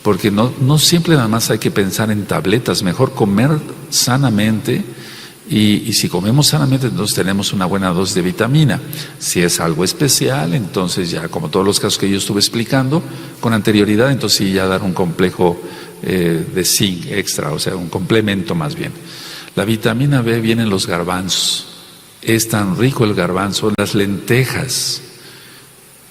Porque no siempre nada más hay que pensar en tabletas, mejor comer sanamente, y si comemos sanamente, entonces tenemos una buena dosis de vitamina. Si es algo especial, entonces ya, como todos los casos que yo estuve explicando con anterioridad, entonces sí ya dar un complejo de zinc extra, o sea, un complemento más bien. La vitamina B viene en los garbanzos. Es tan rico el garbanzo, las lentejas,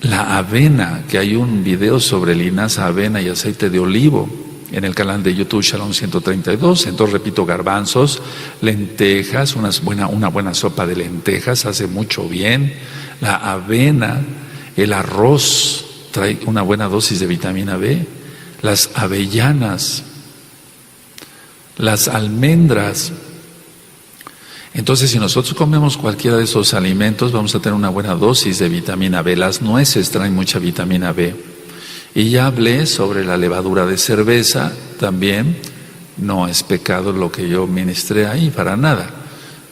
la avena, que hay un video sobre linaza, avena y aceite de olivo en el canal de YouTube Shalom 132. Entonces repito, garbanzos, lentejas, una buena sopa de lentejas hace mucho bien. La avena, el arroz trae una buena dosis de vitamina B. Las avellanas, las almendras. Entonces, si nosotros comemos cualquiera de esos alimentos, vamos a tener una buena dosis de vitamina B. Las nueces traen mucha vitamina B. Y ya hablé sobre la levadura de cerveza también. No es pecado lo que yo ministré ahí, para nada.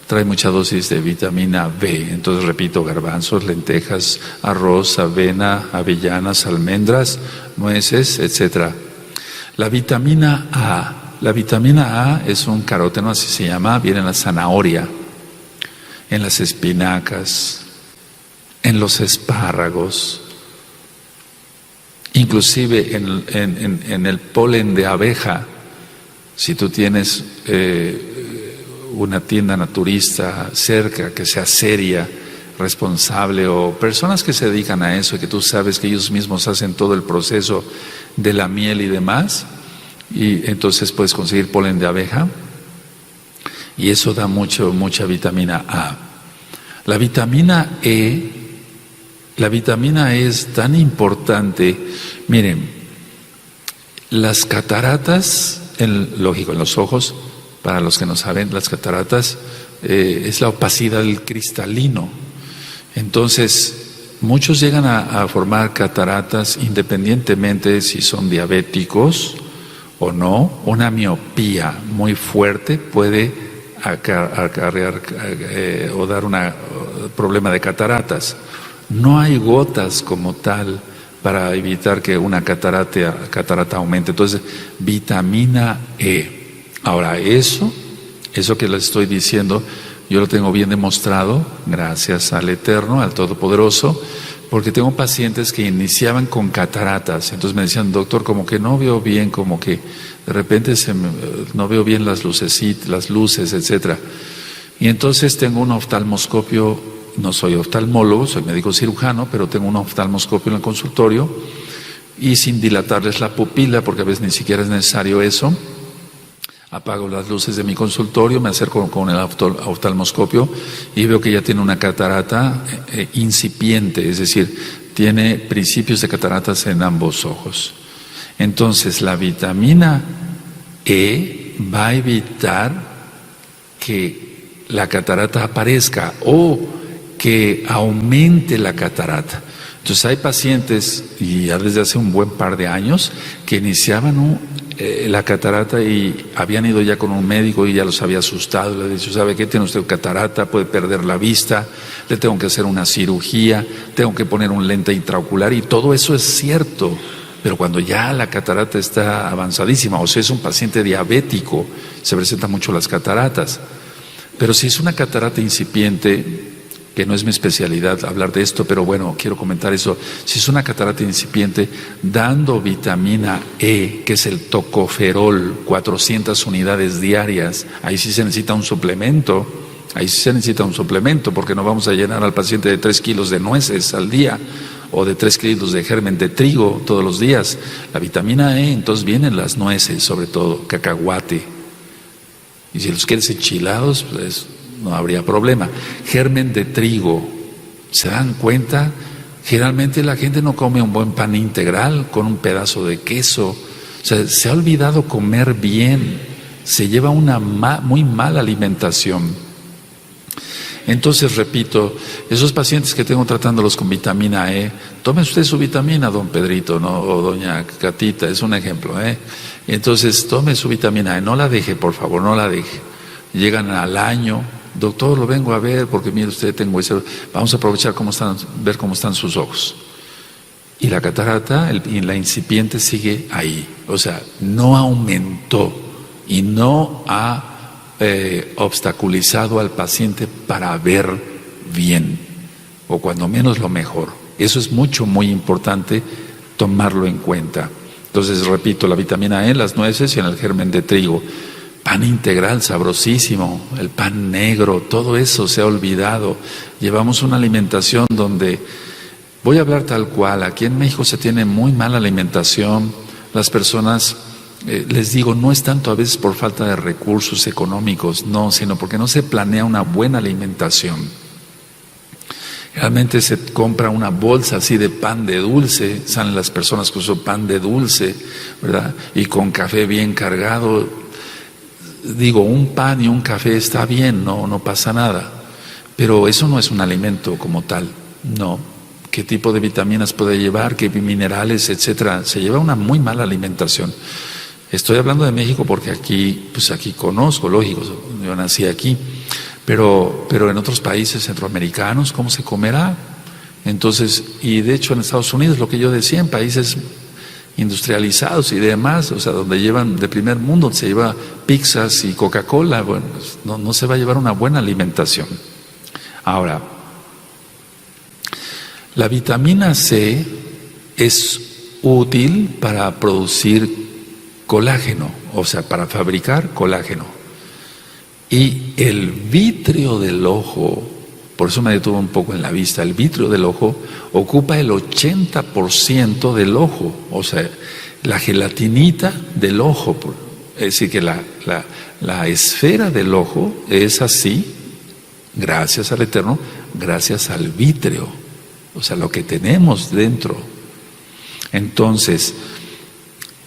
Trae mucha dosis de vitamina B. Entonces, repito, garbanzos, lentejas, arroz, avena, avellanas, almendras, nueces, etcétera. La vitamina A. La vitamina A es un caróteno, así se llama, viene en la zanahoria, en las espinacas, en los espárragos, inclusive en el polen de abeja. Si tú tienes una tienda naturista cerca, que sea seria, responsable, o personas que se dedican a eso y que tú sabes que ellos mismos hacen todo el proceso de la miel y demás, y entonces puedes conseguir polen de abeja, y eso da mucha vitamina A. La vitamina E es tan importante. Miren, las cataratas, lógico, en los ojos, para los que no saben, las cataratas es la opacidad del cristalino. Entonces, muchos llegan a formar cataratas independientemente si son diabéticos o no. Una miopía muy fuerte puede acarrear o dar un problema de cataratas. No hay gotas como tal para evitar que una catarata aumente. Entonces, vitamina E. Ahora, eso que les estoy diciendo, yo lo tengo bien demostrado, gracias al Eterno, al Todopoderoso, porque tengo pacientes que iniciaban con cataratas. Entonces me decían, doctor, como que no veo bien, como que de repente no veo bien las luces, etcétera. Y entonces tengo un oftalmoscopio. No soy oftalmólogo, soy médico cirujano, pero tengo un oftalmoscopio en el consultorio, y sin dilatarles la pupila, porque a veces ni siquiera es necesario eso, apago las luces de mi consultorio, me acerco con el oftalmoscopio y veo que ya tiene una catarata incipiente, es decir, tiene principios de cataratas en ambos ojos. Entonces, la vitamina E va a evitar que la catarata aparezca o que aumente la catarata. Entonces hay pacientes, y ya desde hace un buen par de años, que iniciaban la catarata y habían ido ya con un médico y ya los había asustado. Le dicho, ¿sabe qué? Tiene usted catarata, puede perder la vista, le tengo que hacer una cirugía, tengo que poner un lente intraocular, y todo eso es cierto. Pero cuando ya la catarata está avanzadísima, o sea, es un paciente diabético, se presentan mucho las cataratas. Pero si es una catarata incipiente, que no es mi especialidad hablar de esto, pero bueno, quiero comentar eso. Si es una catarata incipiente, dando vitamina E, que es el tocoferol, 400 unidades diarias, ahí sí se necesita un suplemento, porque no vamos a llenar al paciente de 3 kilos de nueces al día, o de 3 kilos de germen de trigo todos los días. La vitamina E, entonces vienen las nueces, sobre todo, cacahuate. Y si los quieres enchilados, pues no habría problema. Germen de trigo, ¿se dan cuenta? Generalmente la gente no come un buen pan integral con un pedazo de queso. O sea, se ha olvidado comer bien, se lleva una muy mala alimentación. Entonces, repito, esos pacientes que tengo tratándolos con vitamina E, tome usted su vitamina, don Pedrito, ¿no? O doña Catita, es un ejemplo, ¿eh? Entonces, tome su vitamina E, no la deje, por favor, no la deje. Llegan al año, doctor, lo vengo a ver porque mire usted, tengo ese, vamos a aprovechar ver cómo están sus ojos. Y la catarata, la incipiente sigue ahí, o sea, no aumentó y no ha obstaculizado al paciente para ver bien, o cuando menos lo mejor. Eso es muy importante tomarlo en cuenta. Entonces, repito, la vitamina E en las nueces y en el germen de trigo. Pan integral, sabrosísimo, el pan negro, todo eso se ha olvidado. Llevamos una alimentación donde, voy a hablar tal cual, aquí en México se tiene muy mala alimentación. Las personas, les digo, no es tanto a veces por falta de recursos económicos, no, sino porque no se planea una buena alimentación. Realmente se compra una bolsa así de pan de dulce, salen las personas con su pan de dulce, ¿verdad? Y con café bien cargado. Digo, un pan y un café está bien, no pasa nada, pero eso no es un alimento como tal, no. ¿Qué tipo de vitaminas puede llevar? ¿Qué minerales, etcétera? Se lleva una muy mala alimentación. Estoy hablando de México porque aquí conozco, lógico, yo nací aquí, pero en otros países centroamericanos, ¿cómo se comerá? Entonces, y de hecho en Estados Unidos, lo que yo decía, en países industrializados y demás, o sea, donde llevan de primer mundo, se lleva pizzas y Coca-Cola, bueno, no se va a llevar una buena alimentación. Ahora, la vitamina C es útil para producir colágeno, o sea, para fabricar colágeno. Y el vítreo del ojo, por eso me detuve un poco en la vista, el vítreo del ojo ocupa el 80% del ojo, o sea, la gelatinita del ojo, es decir, que la esfera del ojo es así, gracias al Eterno, gracias al vítreo, o sea, lo que tenemos dentro. Entonces,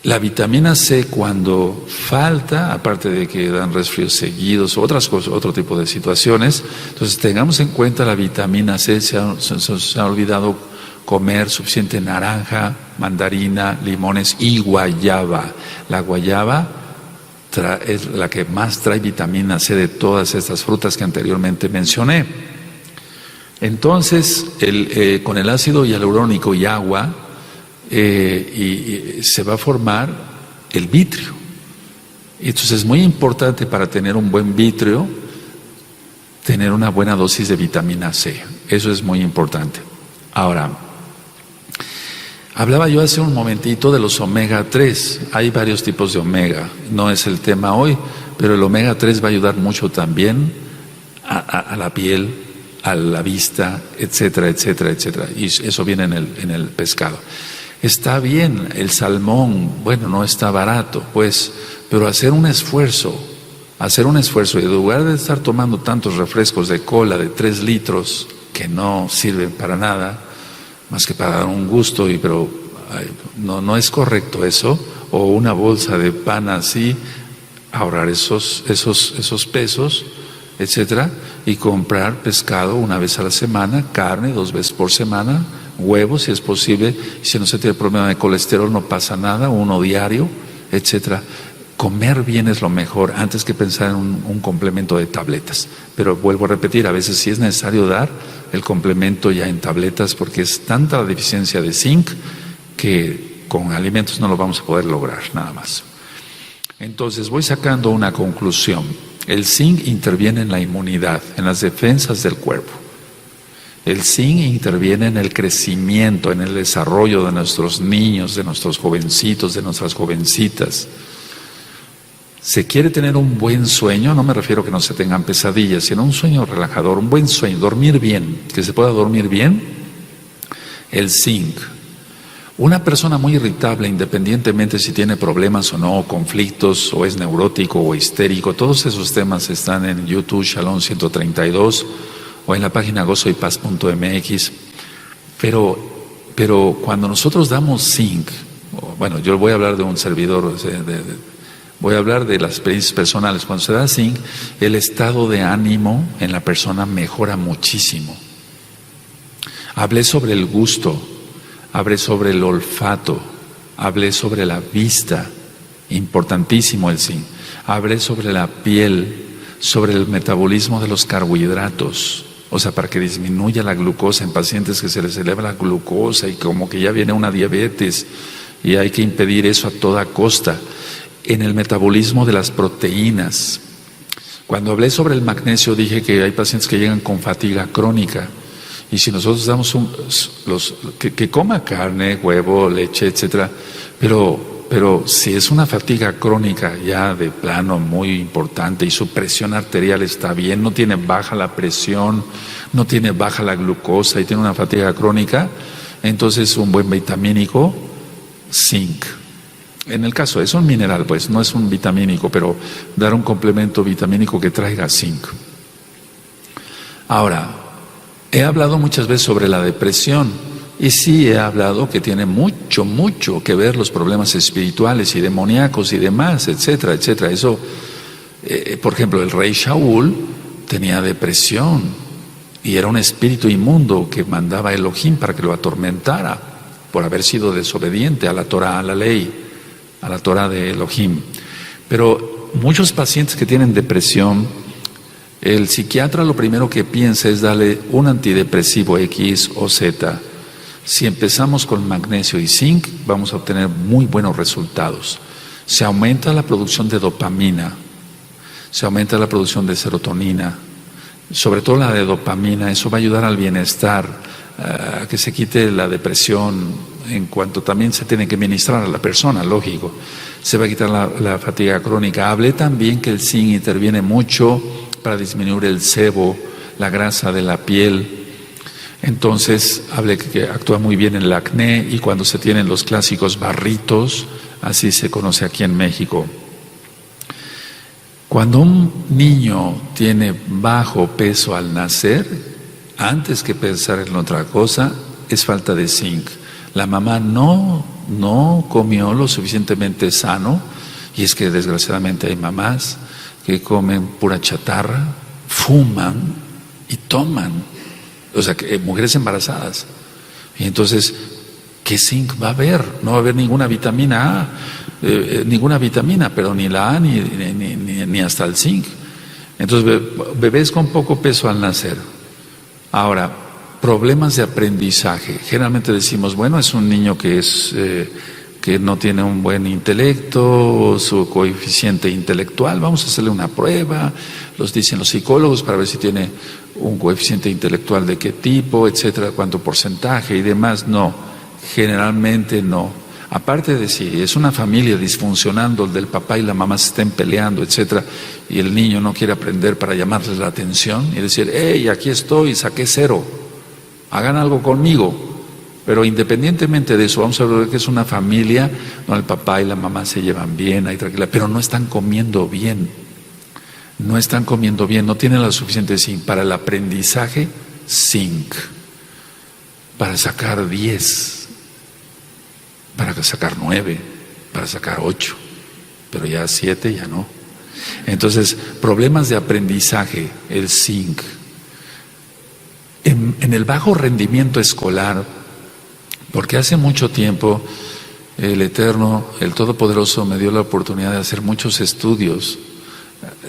la vitamina C cuando falta, aparte de que dan resfríos seguidos, otras cosas, otro tipo de situaciones, entonces tengamos en cuenta la vitamina C. Se ha olvidado comer suficiente naranja, mandarina, limones y guayaba. La guayaba es la que más trae vitamina C de todas estas frutas que anteriormente mencioné. Entonces, con el ácido hialurónico y agua, y se va a formar el vítreo. Entonces es muy importante para tener un buen vítreo tener una buena dosis de vitamina C. Eso es muy importante. Ahora, hablaba yo hace un momentito de los omega 3. Hay varios tipos de omega, no es el tema hoy, pero el omega 3 va a ayudar mucho también a la piel, a la vista, etcétera, etcétera, etcétera. Y eso viene en el pescado. Está bien, el salmón, bueno, no está barato, pues, pero hacer un esfuerzo, y en lugar de estar tomando tantos refrescos de cola de 3 litros, que no sirven para nada, más que para dar un gusto, pero no es correcto eso, o una bolsa de pan así, ahorrar esos pesos, etcétera, y comprar pescado una vez a la semana, carne 2 veces por semana, huevos si es posible, si no se tiene problema de colesterol no pasa nada, uno diario, etcétera. Comer bien es lo mejor antes que pensar en un complemento de tabletas. Pero vuelvo a repetir, a veces sí es necesario dar el complemento ya en tabletas porque es tanta la deficiencia de zinc que con alimentos no lo vamos a poder lograr, nada más. Entonces voy sacando una conclusión. El zinc interviene en la inmunidad, en las defensas del cuerpo. El zinc interviene en el crecimiento, en el desarrollo de nuestros niños, de nuestros jovencitos, de nuestras jovencitas. ¿Se quiere tener un buen sueño? No me refiero a que no se tengan pesadillas, sino un sueño relajador, un buen sueño, dormir bien, que se pueda dormir bien. El zinc. Una persona muy irritable, independientemente si tiene problemas o no, conflictos, o es neurótico o histérico, todos esos temas están en YouTube, Shalom 132, o en la página gozoypaz.mx. Pero cuando nosotros damos zinc, bueno, yo voy a hablar de un servidor, voy a hablar de las experiencias personales. Cuando se da zinc, el estado de ánimo en la persona mejora muchísimo. Hablé sobre el gusto, hablé sobre el olfato, hablé sobre la vista, importantísimo el zinc. Hablé sobre la piel, sobre el metabolismo de los carbohidratos, o sea, para que disminuya la glucosa en pacientes que se les eleva la glucosa y como que ya viene una diabetes y hay que impedir eso a toda costa. En el metabolismo de las proteínas. Cuando hablé sobre el magnesio dije que hay pacientes que llegan con fatiga crónica y si nosotros damos que coma carne, huevo, leche, etcétera, pero si es una fatiga crónica ya de plano muy importante y su presión arterial está bien, no tiene baja la presión, no tiene baja la glucosa y tiene una fatiga crónica, entonces un buen vitamínico, zinc. En el caso, es un mineral, pues, no es un vitamínico, pero dar un complemento vitamínico que traiga zinc. Ahora, he hablado muchas veces sobre la depresión, y sí he hablado que tiene mucho que ver los problemas espirituales y demoníacos y demás, etcétera, etcétera. Eso, por ejemplo, el rey Shaul tenía depresión, y era un espíritu inmundo que mandaba a Elohim para que lo atormentara, por haber sido desobediente a la Torah, a la ley, a la Torah de Elohim. Pero muchos pacientes que tienen depresión, el psiquiatra lo primero que piensa es darle un antidepresivo X o Z. Si empezamos con magnesio y zinc, vamos a obtener muy buenos resultados. Se aumenta la producción de dopamina, se aumenta la producción de serotonina, sobre todo la de dopamina. Eso va a ayudar al bienestar, a que se quite la depresión, en cuanto también se tiene que ministrar a la persona, lógico. Se va a quitar la fatiga crónica. Hablé también que el zinc interviene mucho para disminuir el sebo, la grasa de la piel. Entonces, hablé que actúa muy bien en el acné y cuando se tienen los clásicos barritos, así se conoce aquí en México. Cuando un niño tiene bajo peso al nacer, antes que pensar en otra cosa, es falta de zinc. La mamá no comió lo suficientemente sano, y es que desgraciadamente hay mamás que comen pura chatarra, fuman y toman, o sea, mujeres embarazadas. Y entonces, ¿qué zinc va a haber? No va a haber ninguna vitamina A, pero ni la A ni hasta el zinc. Entonces, bebés con poco peso al nacer. Ahora, problemas de aprendizaje. Generalmente decimos, bueno, es un niño que no tiene un buen intelecto, su coeficiente intelectual, vamos a hacerle una prueba, los dicen los psicólogos para ver si tiene un coeficiente intelectual de qué tipo, etcétera, cuánto porcentaje y demás. No, generalmente no. Aparte de si es una familia disfuncionando, donde el papá y la mamá se estén peleando, etcétera, y el niño no quiere aprender para llamarles la atención y decir, hey, aquí estoy, saqué 0, hagan algo conmigo. Pero independientemente de eso, vamos a ver que es una familia donde el papá y la mamá se llevan bien, ahí tranquila, pero no están comiendo bien. No están comiendo bien, no tienen lo suficiente zinc para el aprendizaje, zinc, para sacar 10, para sacar 9, para sacar 8, pero ya 7 ya no. Entonces, problemas de aprendizaje, el zinc. En el bajo rendimiento escolar, porque hace mucho tiempo el Eterno, el Todopoderoso, me dio la oportunidad de hacer muchos estudios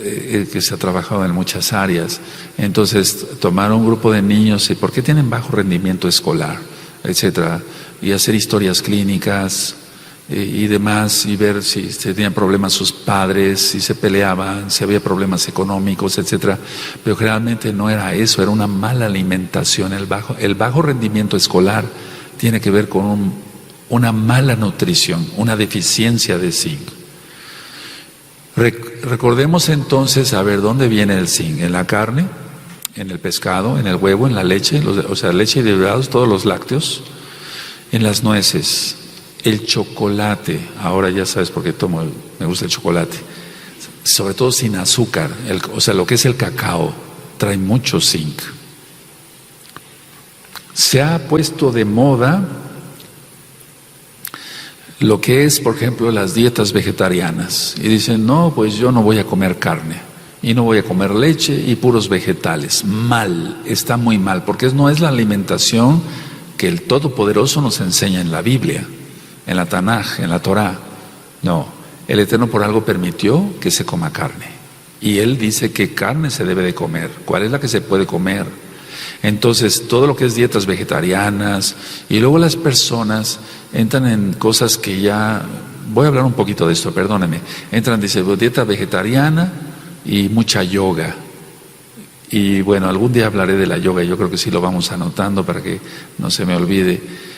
que se ha trabajado en muchas áreas. Entonces, tomar un grupo de niños y por qué tienen bajo rendimiento escolar, etcétera, y hacer historias clínicas y demás, y ver si tenían problemas sus padres, si se peleaban, si había problemas económicos, etcétera. Pero generalmente no era eso, era una mala alimentación. El bajo rendimiento escolar tiene que ver con una mala nutrición, una deficiencia de zinc. Recordemos entonces, a ver, ¿dónde viene el zinc? En la carne, en el pescado, en el huevo, en la leche, o sea, leche y derivados, todos los lácteos, en las nueces, el chocolate. Ahora ya sabes por qué me gusta el chocolate, sobre todo sin azúcar, o sea, lo que es el cacao, trae mucho zinc. Se ha puesto de moda lo que es, por ejemplo, las dietas vegetarianas. Y dicen, no, pues yo no voy a comer carne, y no voy a comer leche y puros vegetales. Mal, está muy mal, porque no es la alimentación que el Todopoderoso nos enseña en la Biblia, en la Tanaj, en la Torá. No, el Eterno por algo permitió que se coma carne. Y Él dice qué carne se debe de comer, cuál es la que se puede comer. Entonces, todo lo que es dietas vegetarianas, y luego las personas entran en cosas que ya, voy a hablar un poquito de esto, perdónenme, entran, dice, dieta vegetariana y mucha yoga. Y bueno, algún día hablaré de la yoga, yo creo que sí lo vamos anotando para que no se me olvide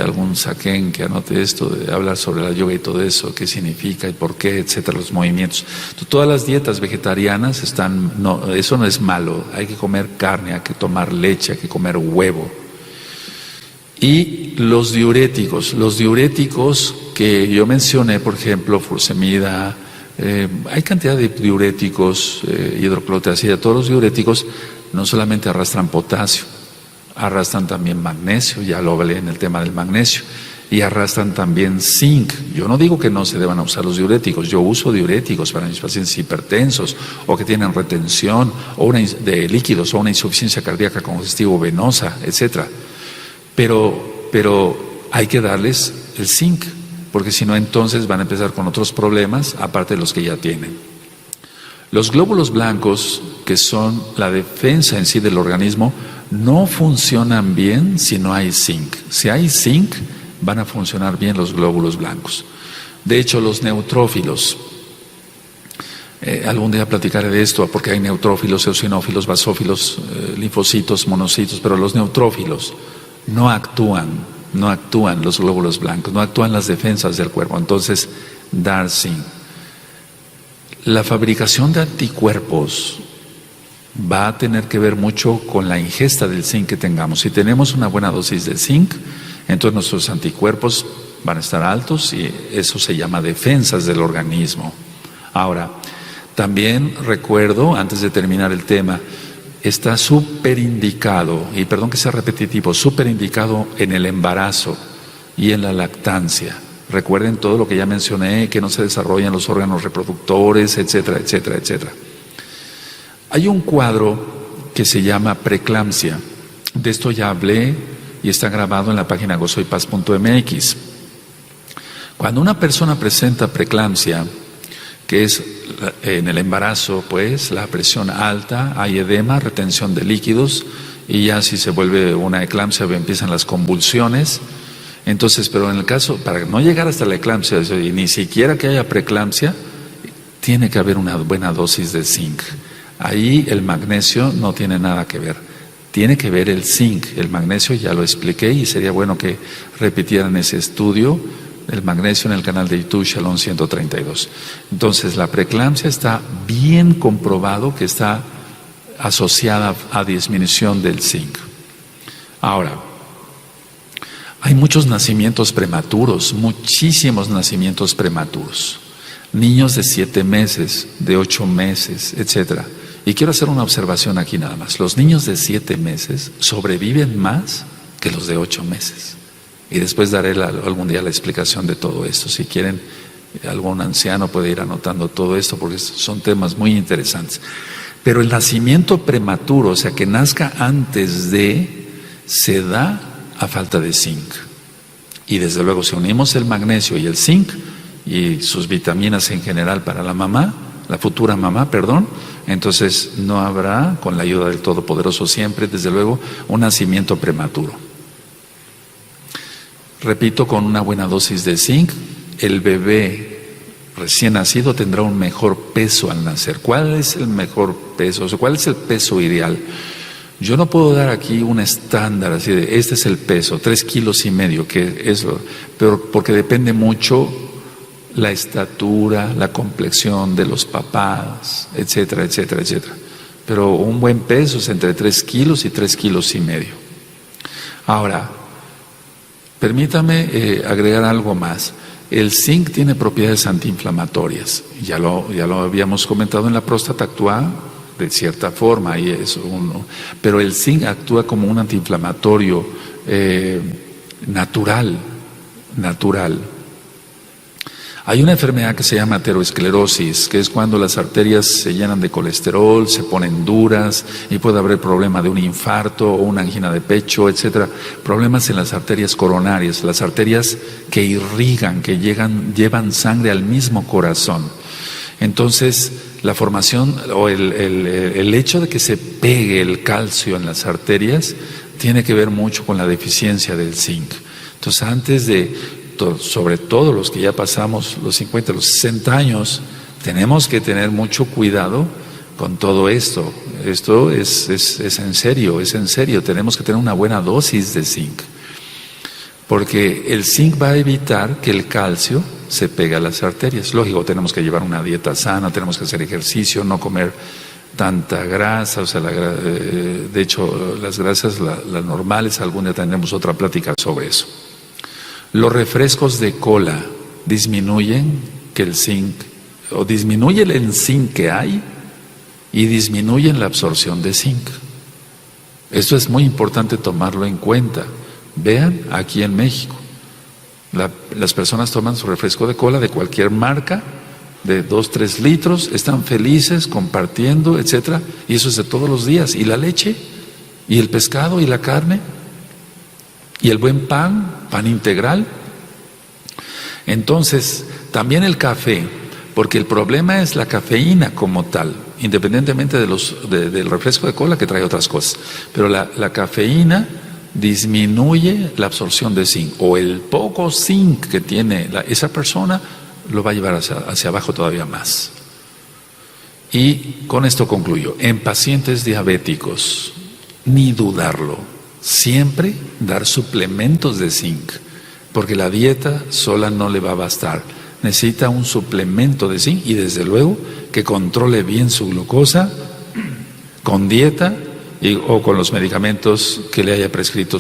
algún saquén que anote esto, de hablar sobre la yoga y todo eso, qué significa y por qué, etcétera, los movimientos. Todas las dietas vegetarianas eso no es malo, hay que comer carne, hay que tomar leche, hay que comer huevo. Y los diuréticos que yo mencioné, por ejemplo, furosemida, hay cantidad de diuréticos, hidroclorotiazida, todos los diuréticos no solamente arrastran potasio, arrastran también magnesio, ya lo hablé en el tema del magnesio, y arrastran también zinc. Yo no digo que no se deban usar los diuréticos, yo uso diuréticos para mis pacientes hipertensos o que tienen retención de líquidos o una insuficiencia cardíaca congestiva venosa, etcétera. Pero hay que darles el zinc, porque si no entonces van a empezar con otros problemas aparte de los que ya tienen. Los glóbulos blancos, que son la defensa en sí del organismo, no funcionan bien si no hay zinc. Si hay zinc, van a funcionar bien los glóbulos blancos. De hecho, los neutrófilos, algún día platicaré de esto, porque hay neutrófilos, eosinófilos, basófilos, linfocitos, monocitos, pero los neutrófilos no actúan los glóbulos blancos, no actúan las defensas del cuerpo. Entonces, dar zinc. La fabricación de anticuerpos va a tener que ver mucho con la ingesta del zinc que tengamos. Si tenemos una buena dosis de zinc, entonces nuestros anticuerpos van a estar altos y eso se llama defensas del organismo. Ahora, también recuerdo, antes de terminar el tema, está súper indicado, y perdón que sea repetitivo, súper indicado en el embarazo y en la lactancia. Recuerden todo lo que ya mencioné, que no se desarrollan los órganos reproductores, etcétera, etcétera, etcétera. Hay un cuadro que se llama preeclampsia. De esto ya hablé y está grabado en la página gozoypaz.mx. Cuando una persona presenta preeclampsia, que es en el embarazo, pues la presión alta, hay edema, retención de líquidos, y ya si se vuelve una eclampsia empiezan las convulsiones. Entonces, pero en el caso, para no llegar hasta la eclampsia, y ni siquiera que haya preeclampsia, tiene que haber una buena dosis de zinc. Ahí el magnesio no tiene nada que ver, tiene que ver el zinc. El magnesio ya lo expliqué y sería bueno que repitieran ese estudio, el magnesio, en el canal de YouTube Shalom 132. Entonces, la preeclampsia está bien comprobado que está asociada a disminución del zinc. Ahora, hay muchos nacimientos prematuros, muchísimos nacimientos prematuros. Niños de 7 meses, de 8 meses, etcétera. Y quiero hacer una observación aquí nada más. Los niños de 7 meses sobreviven más que los de 8 meses. Y después daré algún día la explicación de todo esto. Si quieren, algún anciano puede ir anotando todo esto porque son temas muy interesantes. Pero el nacimiento prematuro, o sea, que nazca antes de, se da a falta de zinc. Y desde luego, si unimos el magnesio y el zinc y sus vitaminas en general para la mamá, la futura mamá, perdón, entonces no habrá, con la ayuda del Todopoderoso siempre, desde luego, un nacimiento prematuro. Repito, con una buena dosis de zinc, el bebé recién nacido tendrá un mejor peso al nacer. ¿Cuál es el mejor peso? O sea, ¿cuál es el peso ideal? Yo no puedo dar aquí un estándar así de, este es el peso, 3,5 kilos, que es pero porque depende mucho la estatura, la complexión de los papás, etcétera, etcétera, etcétera. Pero un buen peso es entre 3 kilos y 3,5 kilos. Ahora, permítame agregar algo más. El zinc tiene propiedades antiinflamatorias. Ya lo habíamos comentado en la próstata, actúa de cierta forma, y es pero el zinc actúa como un antiinflamatorio natural. Hay una enfermedad que se llama aterosclerosis, que es cuando las arterias se llenan de colesterol, se ponen duras y puede haber problema de un infarto o una angina de pecho, etcétera. Problemas en las arterias coronarias, las arterias que irrigan, que llevan sangre al mismo corazón. Entonces, la formación o el hecho de que se pegue el calcio en las arterias tiene que ver mucho con la deficiencia del zinc. Entonces, antes de, sobre todo los que ya pasamos los 50, los 60 años, tenemos que tener mucho cuidado con todo esto. Esto es en serio, tenemos que tener una buena dosis de zinc. Porque el zinc va a evitar que el calcio se pegue a las arterias. Lógico, tenemos que llevar una dieta sana, tenemos que hacer ejercicio, no comer tanta grasa, o sea, de hecho, las grasas, las normales, algún día tendremos otra plática sobre eso. Los refrescos de cola disminuyen que el zinc, o disminuyen el zinc que hay y disminuyen la absorción de zinc. Esto es muy importante tomarlo en cuenta. Vean, aquí en México, las personas toman su refresco de cola de cualquier marca, de 2-3 litros, están felices, compartiendo, etcétera, y eso es de todos los días. Y la leche, y el pescado, y la carne, y el buen pan integral. Entonces, también el café, porque el problema es la cafeína como tal, independientemente del refresco de cola que trae otras cosas, pero la cafeína disminuye la absorción de zinc, o el poco zinc que tiene esa persona lo va a llevar hacia abajo todavía más. Y con esto concluyo. En pacientes diabéticos, ni dudarlo, siempre dar suplementos de zinc, porque la dieta sola no le va a bastar. Necesita un suplemento de zinc y desde luego que controle bien su glucosa con dieta o con los medicamentos que le haya prescrito